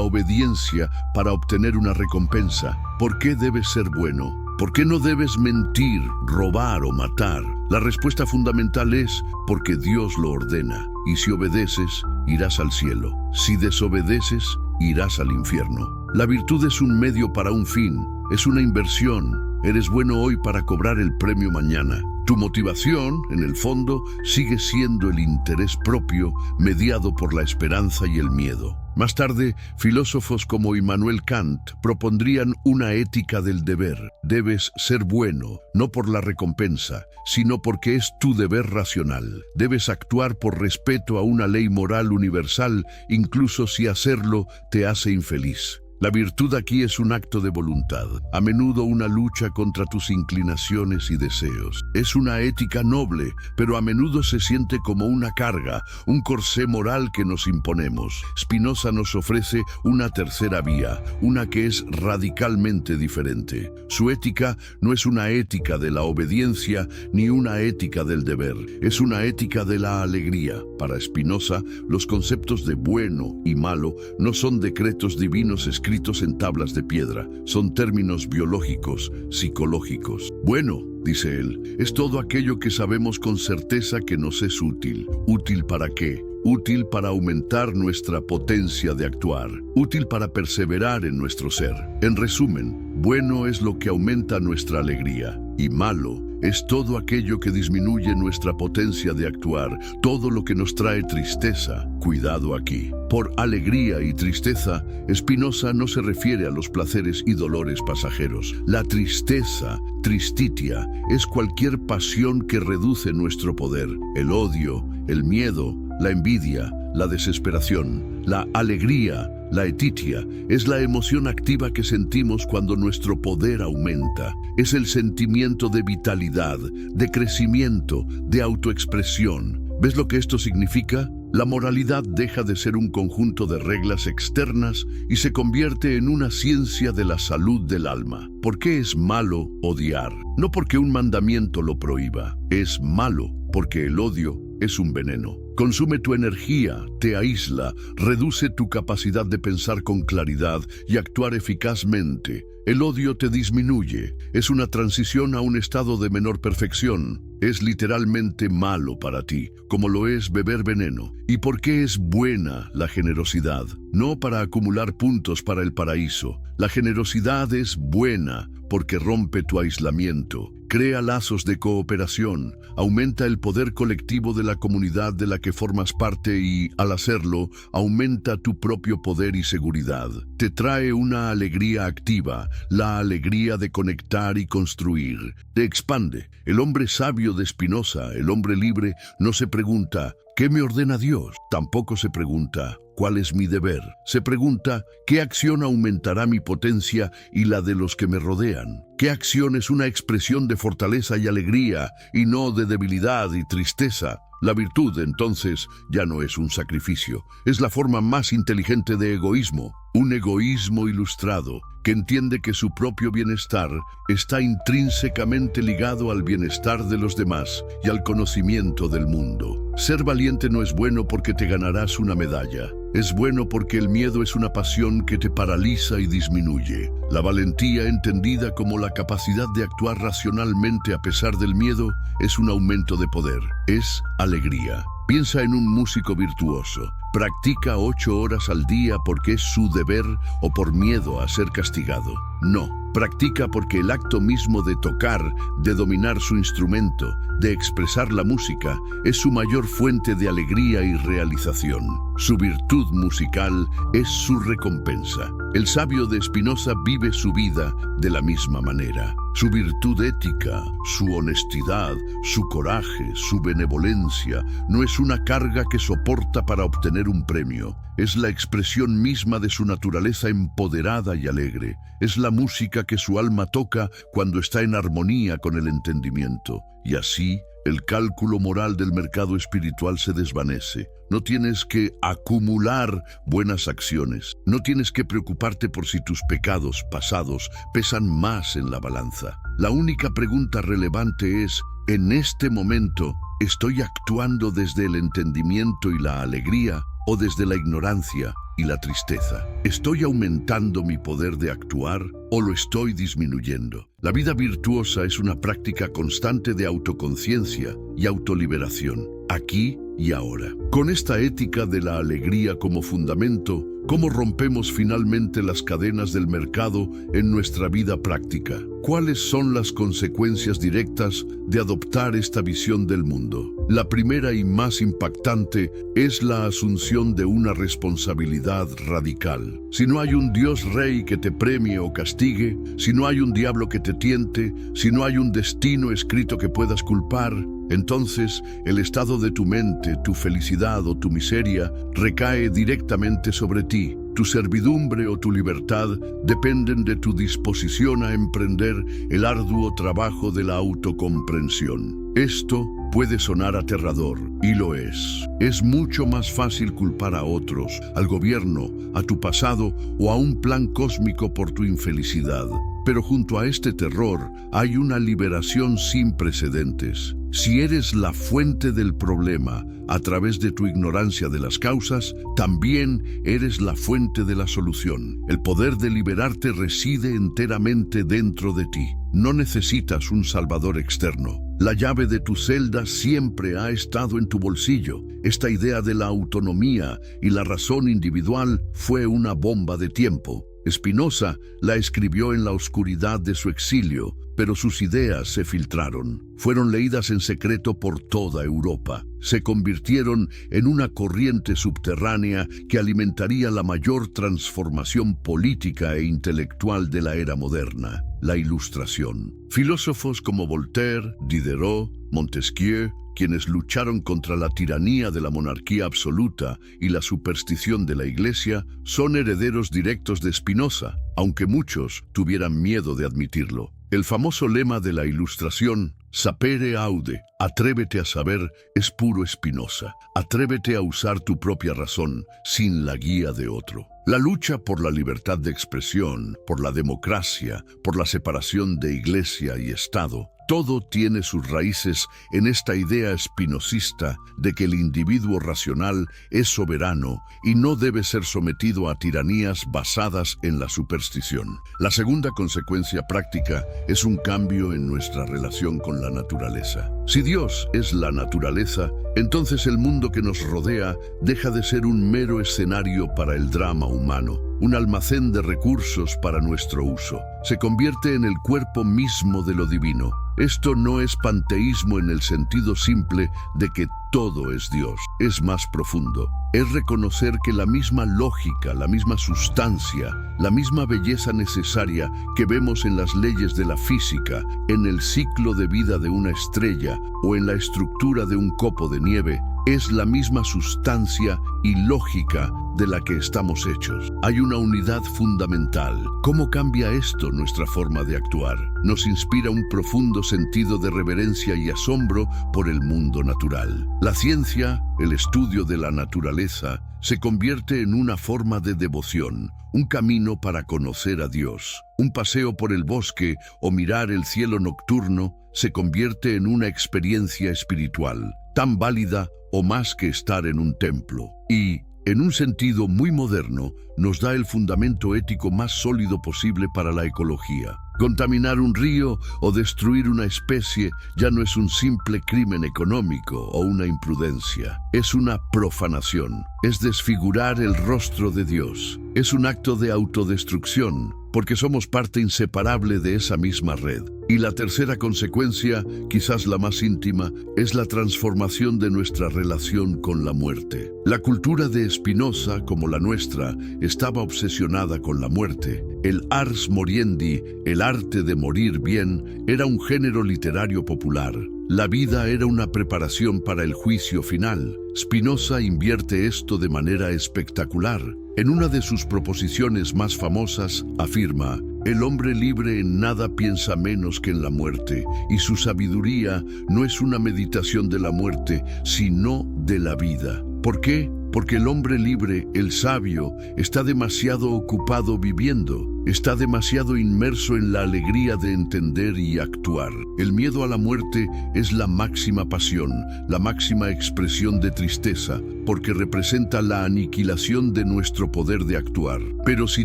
obediencia para obtener una recompensa. ¿Por qué debes ser bueno? ¿Por qué no debes mentir, robar o matar? La respuesta fundamental es porque Dios lo ordena, y si obedeces, irás al cielo. Si desobedeces, irás al infierno. La virtud es un medio para un fin, es una inversión. Eres bueno hoy para cobrar el premio mañana. Tu motivación, en el fondo, sigue siendo el interés propio, mediado por la esperanza y el miedo. Más tarde, filósofos como Immanuel Kant propondrían una ética del deber. Debes ser bueno, no por la recompensa, sino porque es tu deber racional. Debes actuar por respeto a una ley moral universal, incluso si hacerlo te hace infeliz. La virtud aquí es un acto de voluntad, a menudo una lucha contra tus inclinaciones y deseos. Es una ética noble, pero a menudo se siente como una carga, un corsé moral que nos imponemos. Spinoza nos ofrece una tercera vía, una que es radicalmente diferente. Su ética no es una ética de la obediencia ni una ética del deber, es una ética de la alegría. Para Spinoza, los conceptos de bueno y malo no son decretos divinos escritos en tablas de piedra, son términos biológicos, psicológicos. Bueno, dice él, es todo aquello que sabemos con certeza que nos es útil. ¿Útil para qué? Útil para aumentar nuestra potencia de actuar, útil para perseverar en nuestro ser. En resumen, bueno es lo que aumenta nuestra alegría, y malo es todo aquello que disminuye nuestra potencia de actuar, todo lo que nos trae tristeza. Cuidado aquí. Por alegría y tristeza, Spinoza no se refiere a los placeres y dolores pasajeros. La tristeza, tristitia, es cualquier pasión que reduce nuestro poder. El odio, el miedo, la envidia, la desesperación, la alegría, la etitia, es la emoción activa que sentimos cuando nuestro poder aumenta. Es el sentimiento de vitalidad, de crecimiento, de autoexpresión. ¿Ves lo que esto significa? La moralidad deja de ser un conjunto de reglas externas y se convierte en una ciencia de la salud del alma. ¿Por qué es malo odiar? No porque un mandamiento lo prohíba. Es malo porque el odio es un veneno. Consume tu energía, te aísla, reduce tu capacidad de pensar con claridad y actuar eficazmente. El odio te disminuye, es una transición a un estado de menor perfección. Es literalmente malo para ti, como lo es beber veneno. ¿Y por qué es buena la generosidad? No para acumular puntos para el paraíso. La generosidad es buena porque rompe tu aislamiento, crea lazos de cooperación, aumenta el poder colectivo de la comunidad de la que formas parte y, al hacerlo, aumenta tu propio poder y seguridad. Te trae una alegría activa, la alegría de conectar y construir. Te expande. El hombre sabio de Spinoza, el hombre libre, no se pregunta ¿qué me ordena Dios? Tampoco se pregunta ¿cuál es mi deber? Se pregunta ¿qué acción aumentará mi potencia y la de los que me rodean? ¿Qué acción es una expresión de fortaleza y alegría y no de debilidad y tristeza? La virtud, entonces, ya no es un sacrificio. Es la forma más inteligente de egoísmo. Un egoísmo ilustrado que entiende que su propio bienestar está intrínsecamente ligado al bienestar de los demás y al conocimiento del mundo. Ser valiente no es bueno porque te ganarás una medalla. Es bueno porque el miedo es una pasión que te paraliza y disminuye. La valentía, entendida como la capacidad de actuar racionalmente a pesar del miedo, es un aumento de poder. Es alegría. Piensa en un músico virtuoso. ¿Practica 8 horas al día porque es su deber o por miedo a ser castigado? No. Practica porque el acto mismo de tocar, de dominar su instrumento, de expresar la música, es su mayor fuente de alegría y realización. Su virtud musical es su recompensa. El sabio de Spinoza vive su vida de la misma manera. Su virtud ética, su honestidad, su coraje, su benevolencia, no es una carga que soporta para obtener un premio. Es la expresión misma de su naturaleza empoderada y alegre. Es la música que su alma toca cuando está en armonía con el entendimiento. Y así, el cálculo moral del mercado espiritual se desvanece. No tienes que acumular buenas acciones. No tienes que preocuparte por si tus pecados pasados pesan más en la balanza. La única pregunta relevante es, ¿en este momento estoy actuando desde el entendimiento y la alegría o desde la ignorancia y la tristeza? ¿Estoy aumentando mi poder de actuar o lo estoy disminuyendo? La vida virtuosa es una práctica constante de autoconciencia y autoliberación, aquí y ahora. Con esta ética de la alegría como fundamento, ¿cómo rompemos finalmente las cadenas del mercado en nuestra vida práctica? ¿Cuáles son las consecuencias directas de adoptar esta visión del mundo? La primera y más impactante es la asunción de una responsabilidad radical. Si no hay un Dios Rey que te premie o castigue, si no hay un diablo que te tiente, si no hay un destino escrito que puedas culpar, entonces el estado de tu mente, tu felicidad o tu miseria recae directamente sobre ti. Tu servidumbre o tu libertad dependen de tu disposición a emprender el arduo trabajo de la autocomprensión. Esto puede sonar aterrador, y lo es. Es mucho más fácil culpar a otros, al gobierno, a tu pasado o a un plan cósmico por tu infelicidad. Pero junto a este terror hay una liberación sin precedentes. Si eres la fuente del problema a través de tu ignorancia de las causas, también eres la fuente de la solución. El poder de liberarte reside enteramente dentro de ti. No necesitas un salvador externo. La llave de tu celda siempre ha estado en tu bolsillo. Esta idea de la autonomía y la razón individual fue una bomba de tiempo. Spinoza la escribió en la oscuridad de su exilio, pero sus ideas se filtraron. Fueron leídas en secreto por toda Europa. Se convirtieron en una corriente subterránea que alimentaría la mayor transformación política e intelectual de la era moderna, la Ilustración. Filósofos como Voltaire, Diderot, Montesquieu, quienes lucharon contra la tiranía de la monarquía absoluta y la superstición de la Iglesia, son herederos directos de Spinoza, aunque muchos tuvieran miedo de admitirlo. El famoso lema de la Ilustración, sapere aude, atrévete a saber, es puro Spinoza. Atrévete a usar tu propia razón, sin la guía de otro. La lucha por la libertad de expresión, por la democracia, por la separación de Iglesia y Estado, todo tiene sus raíces en esta idea espinosista de que el individuo racional es soberano y no debe ser sometido a tiranías basadas en la superstición. La segunda consecuencia práctica es un cambio en nuestra relación con la naturaleza. Si Dios es la naturaleza, entonces el mundo que nos rodea deja de ser un mero escenario para el drama humano. un almacén de recursos para nuestro uso. Se convierte en el cuerpo mismo de lo divino. Esto no es panteísmo en el sentido simple de que todo es Dios. Es más profundo. Es reconocer que la misma lógica, la misma sustancia, la misma belleza necesaria que vemos en las leyes de la física, en el ciclo de vida de una estrella o en la estructura de un copo de nieve, es la misma sustancia y lógica de la que estamos hechos. Hay una unidad fundamental. ¿Cómo cambia esto nuestra forma de actuar? Nos inspira un profundo sentido de reverencia y asombro por el mundo natural. La ciencia, el estudio de la naturaleza, se convierte en una forma de devoción, un camino para conocer a Dios. Un paseo por el bosque o mirar el cielo nocturno se convierte en una experiencia espiritual, tan válida o más que estar en un templo. Y, en un sentido muy moderno, nos da el fundamento ético más sólido posible para la ecología. Contaminar un río o destruir una especie ya no es un simple crimen económico o una imprudencia. Es una profanación. Es desfigurar el rostro de Dios. Es un acto de autodestrucción, porque somos parte inseparable de esa misma red. Y la tercera consecuencia, quizás la más íntima, es la transformación de nuestra relación con la muerte. La cultura de Spinoza, como la nuestra, estaba obsesionada con la muerte. El ars moriendi, el arte de morir bien, era un género literario popular. La vida era una preparación para el juicio final. Spinoza invierte esto de manera espectacular. En una de sus proposiciones más famosas, afirma: el hombre libre en nada piensa menos que en la muerte, y su sabiduría no es una meditación de la muerte, sino de la vida. ¿Por qué? Porque el hombre libre, el sabio, está demasiado ocupado viviendo, está demasiado inmerso en la alegría de entender y actuar. El miedo a la muerte es la máxima pasión, la máxima expresión de tristeza, porque representa la aniquilación de nuestro poder de actuar. Pero si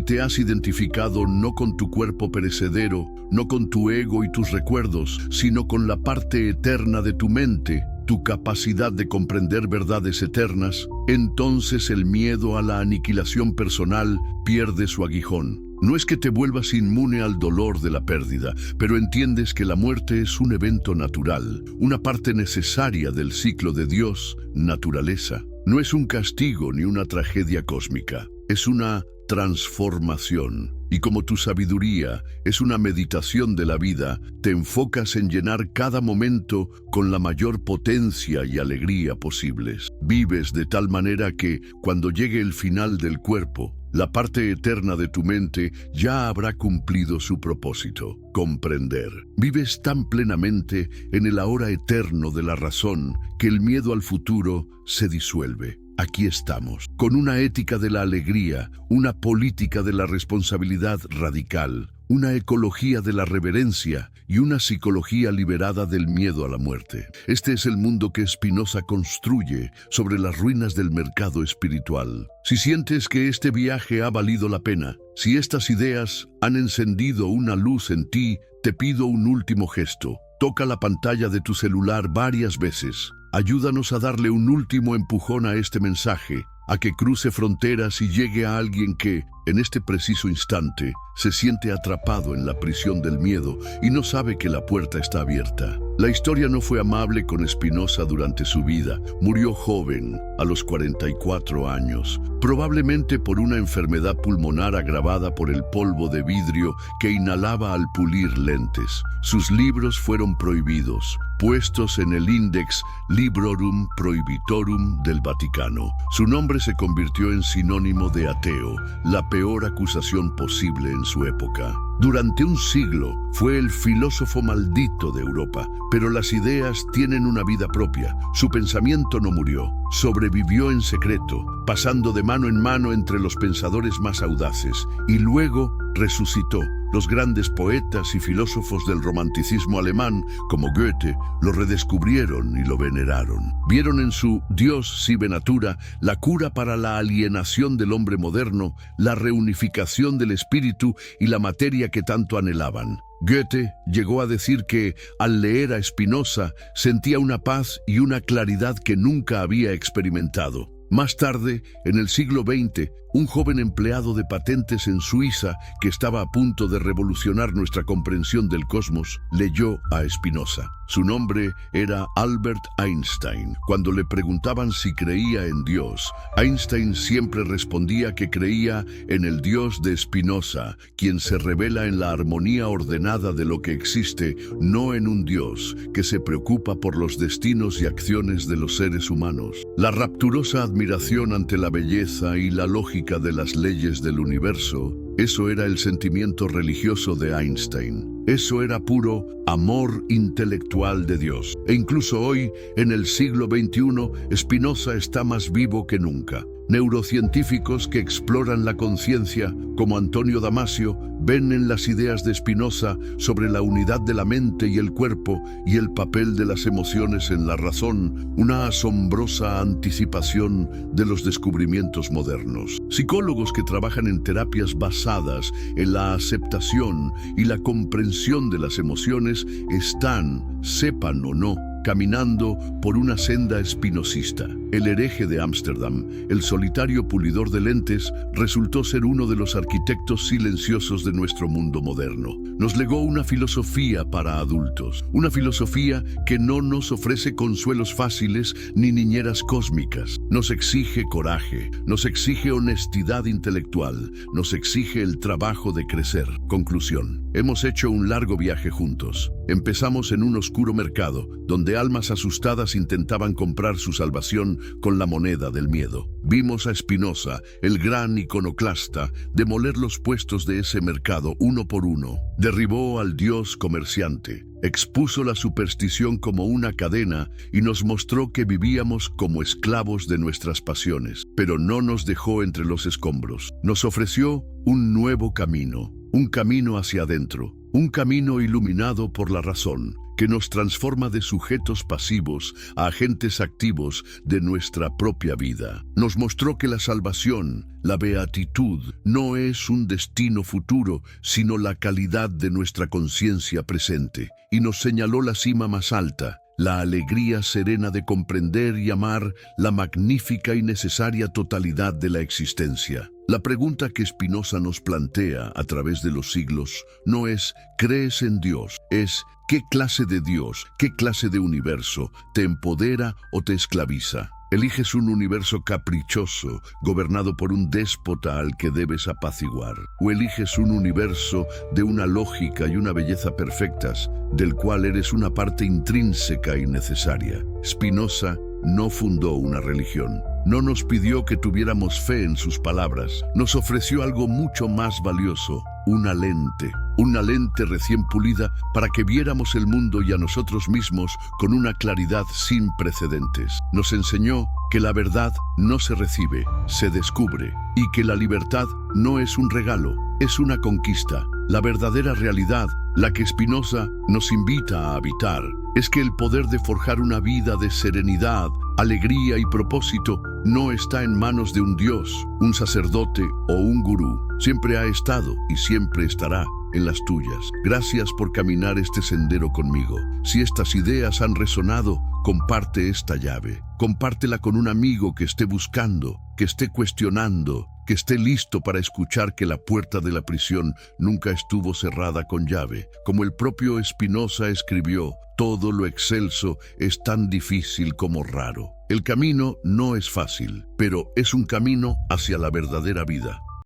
te has identificado no con tu cuerpo perecedero, no con tu ego y tus recuerdos, sino con la parte eterna de tu mente, tu capacidad de comprender verdades eternas, entonces el miedo a la aniquilación personal pierde su aguijón. No es que te vuelvas inmune al dolor de la pérdida, pero entiendes que la muerte es un evento natural, una parte necesaria del ciclo de Dios, naturaleza. No es un castigo ni una tragedia cósmica, es una transformación. Y como tu sabiduría es una meditación de la vida, te enfocas en llenar cada momento con la mayor potencia y alegría posibles. Vives de tal manera que, cuando llegue el final del cuerpo, la parte eterna de tu mente ya habrá cumplido su propósito: comprender. Vives tan plenamente en el ahora eterno de la razón que el miedo al futuro se disuelve. Aquí estamos, con una ética de la alegría, una política de la responsabilidad radical, una ecología de la reverencia y una psicología liberada del miedo a la muerte. Este es el mundo que Spinoza construye sobre las ruinas del mercado espiritual. Si sientes que este viaje ha valido la pena, si estas ideas han encendido una luz en ti, te pido un último gesto. Toca la pantalla de tu celular varias veces. Ayúdanos a darle un último empujón a este mensaje, a que cruce fronteras y llegue a alguien que, en este preciso instante, se siente atrapado en la prisión del miedo y no sabe que la puerta está abierta. La historia no fue amable con Spinoza durante su vida. Murió joven, a los 44 años, probablemente por una enfermedad pulmonar agravada por el polvo de vidrio que inhalaba al pulir lentes. Sus libros fueron prohibidos, puestos en el Index Librorum Prohibitorum del Vaticano. Su nombre se convirtió en sinónimo de ateo, la peor acusación posible en su época. Durante un siglo fue el filósofo maldito de Europa, pero las ideas tienen una vida propia. Su pensamiento no murió, sobrevivió en secreto, pasando de mano en mano entre los pensadores más audaces, y luego resucitó. Los grandes poetas y filósofos del romanticismo alemán, como Goethe, lo redescubrieron y lo veneraron. Vieron en su Dios sive natura la cura para la alienación del hombre moderno, la reunificación del espíritu y la materia que tanto anhelaban. Goethe llegó a decir que, al leer a Spinoza, sentía una paz y una claridad que nunca había experimentado. Más tarde, en el siglo XX, un joven empleado de patentes en Suiza que estaba a punto de revolucionar nuestra comprensión del cosmos, leyó a Spinoza. Su nombre era Albert Einstein. Cuando le preguntaban si creía en Dios, Einstein siempre respondía que creía en el Dios de Spinoza, quien se revela en la armonía ordenada de lo que existe, no en un Dios que se preocupa por los destinos y acciones de los seres humanos. La rapturosa admiración ante la belleza y la lógica de las leyes del universo, eso era el sentimiento religioso de Einstein. Eso era puro amor intelectual de Dios. E incluso hoy, en el siglo XXI, Spinoza está más vivo que nunca. Neurocientíficos que exploran la conciencia, como Antonio Damasio, ven en las ideas de Spinoza sobre la unidad de la mente y el cuerpo y el papel de las emociones en la razón, una asombrosa anticipación de los descubrimientos modernos. Psicólogos que trabajan en terapias basadas en la aceptación y la comprensión de las emociones están, sepan o no, caminando por una senda espinosista. El hereje de Ámsterdam, el solitario pulidor de lentes, resultó ser uno de los arquitectos silenciosos de nuestro mundo moderno. Nos legó una filosofía para adultos, una filosofía que no nos ofrece consuelos fáciles ni niñeras cósmicas. Nos exige coraje, nos exige honestidad intelectual, nos exige el trabajo de crecer. Conclusión. Hemos hecho un largo viaje juntos. Empezamos en un oscuro mercado, donde almas asustadas intentaban comprar su salvación con la moneda del miedo. Vimos a Spinoza, el gran iconoclasta, demoler los puestos de ese mercado uno por uno. Derribó al dios comerciante, expuso la superstición como una cadena y nos mostró que vivíamos como esclavos de nuestras pasiones, pero no nos dejó entre los escombros. Nos ofreció un nuevo camino, un camino hacia adentro, un camino iluminado por la razón, que nos transforma de sujetos pasivos a agentes activos de nuestra propia vida. Nos mostró que la salvación, la beatitud, no es un destino futuro, sino la calidad de nuestra conciencia presente, y nos señaló la cima más alta, la alegría serena de comprender y amar la magnífica y necesaria totalidad de la existencia. La pregunta que Spinoza nos plantea a través de los siglos no es ¿crees en Dios? Es ¿qué clase de Dios, qué clase de universo te empodera o te esclaviza? ¿Eliges un universo caprichoso, gobernado por un déspota al que debes apaciguar? ¿O eliges un universo de una lógica y una belleza perfectas, del cual eres una parte intrínseca y necesaria? Spinoza no fundó una religión. No nos pidió que tuviéramos fe en sus palabras. Nos ofreció algo mucho más valioso, una lente recién pulida para que viéramos el mundo y a nosotros mismos con una claridad sin precedentes. Nos enseñó que la verdad no se recibe, se descubre, y que la libertad no es un regalo, es una conquista. La verdadera realidad, la que Spinoza nos invita a habitar, es que el poder de forjar una vida de serenidad, alegría y propósito no está en manos de un dios, un sacerdote o un gurú. Siempre ha estado y siempre estará en las tuyas. Gracias por caminar este sendero conmigo. Si estas ideas han resonado, comparte esta llave. Compártela con un amigo que esté buscando, que esté cuestionando, que esté listo para escuchar que la puerta de la prisión nunca estuvo cerrada con llave. Como el propio Spinoza escribió, todo lo excelso es tan difícil como raro. El camino no es fácil, pero es un camino hacia la verdadera vida.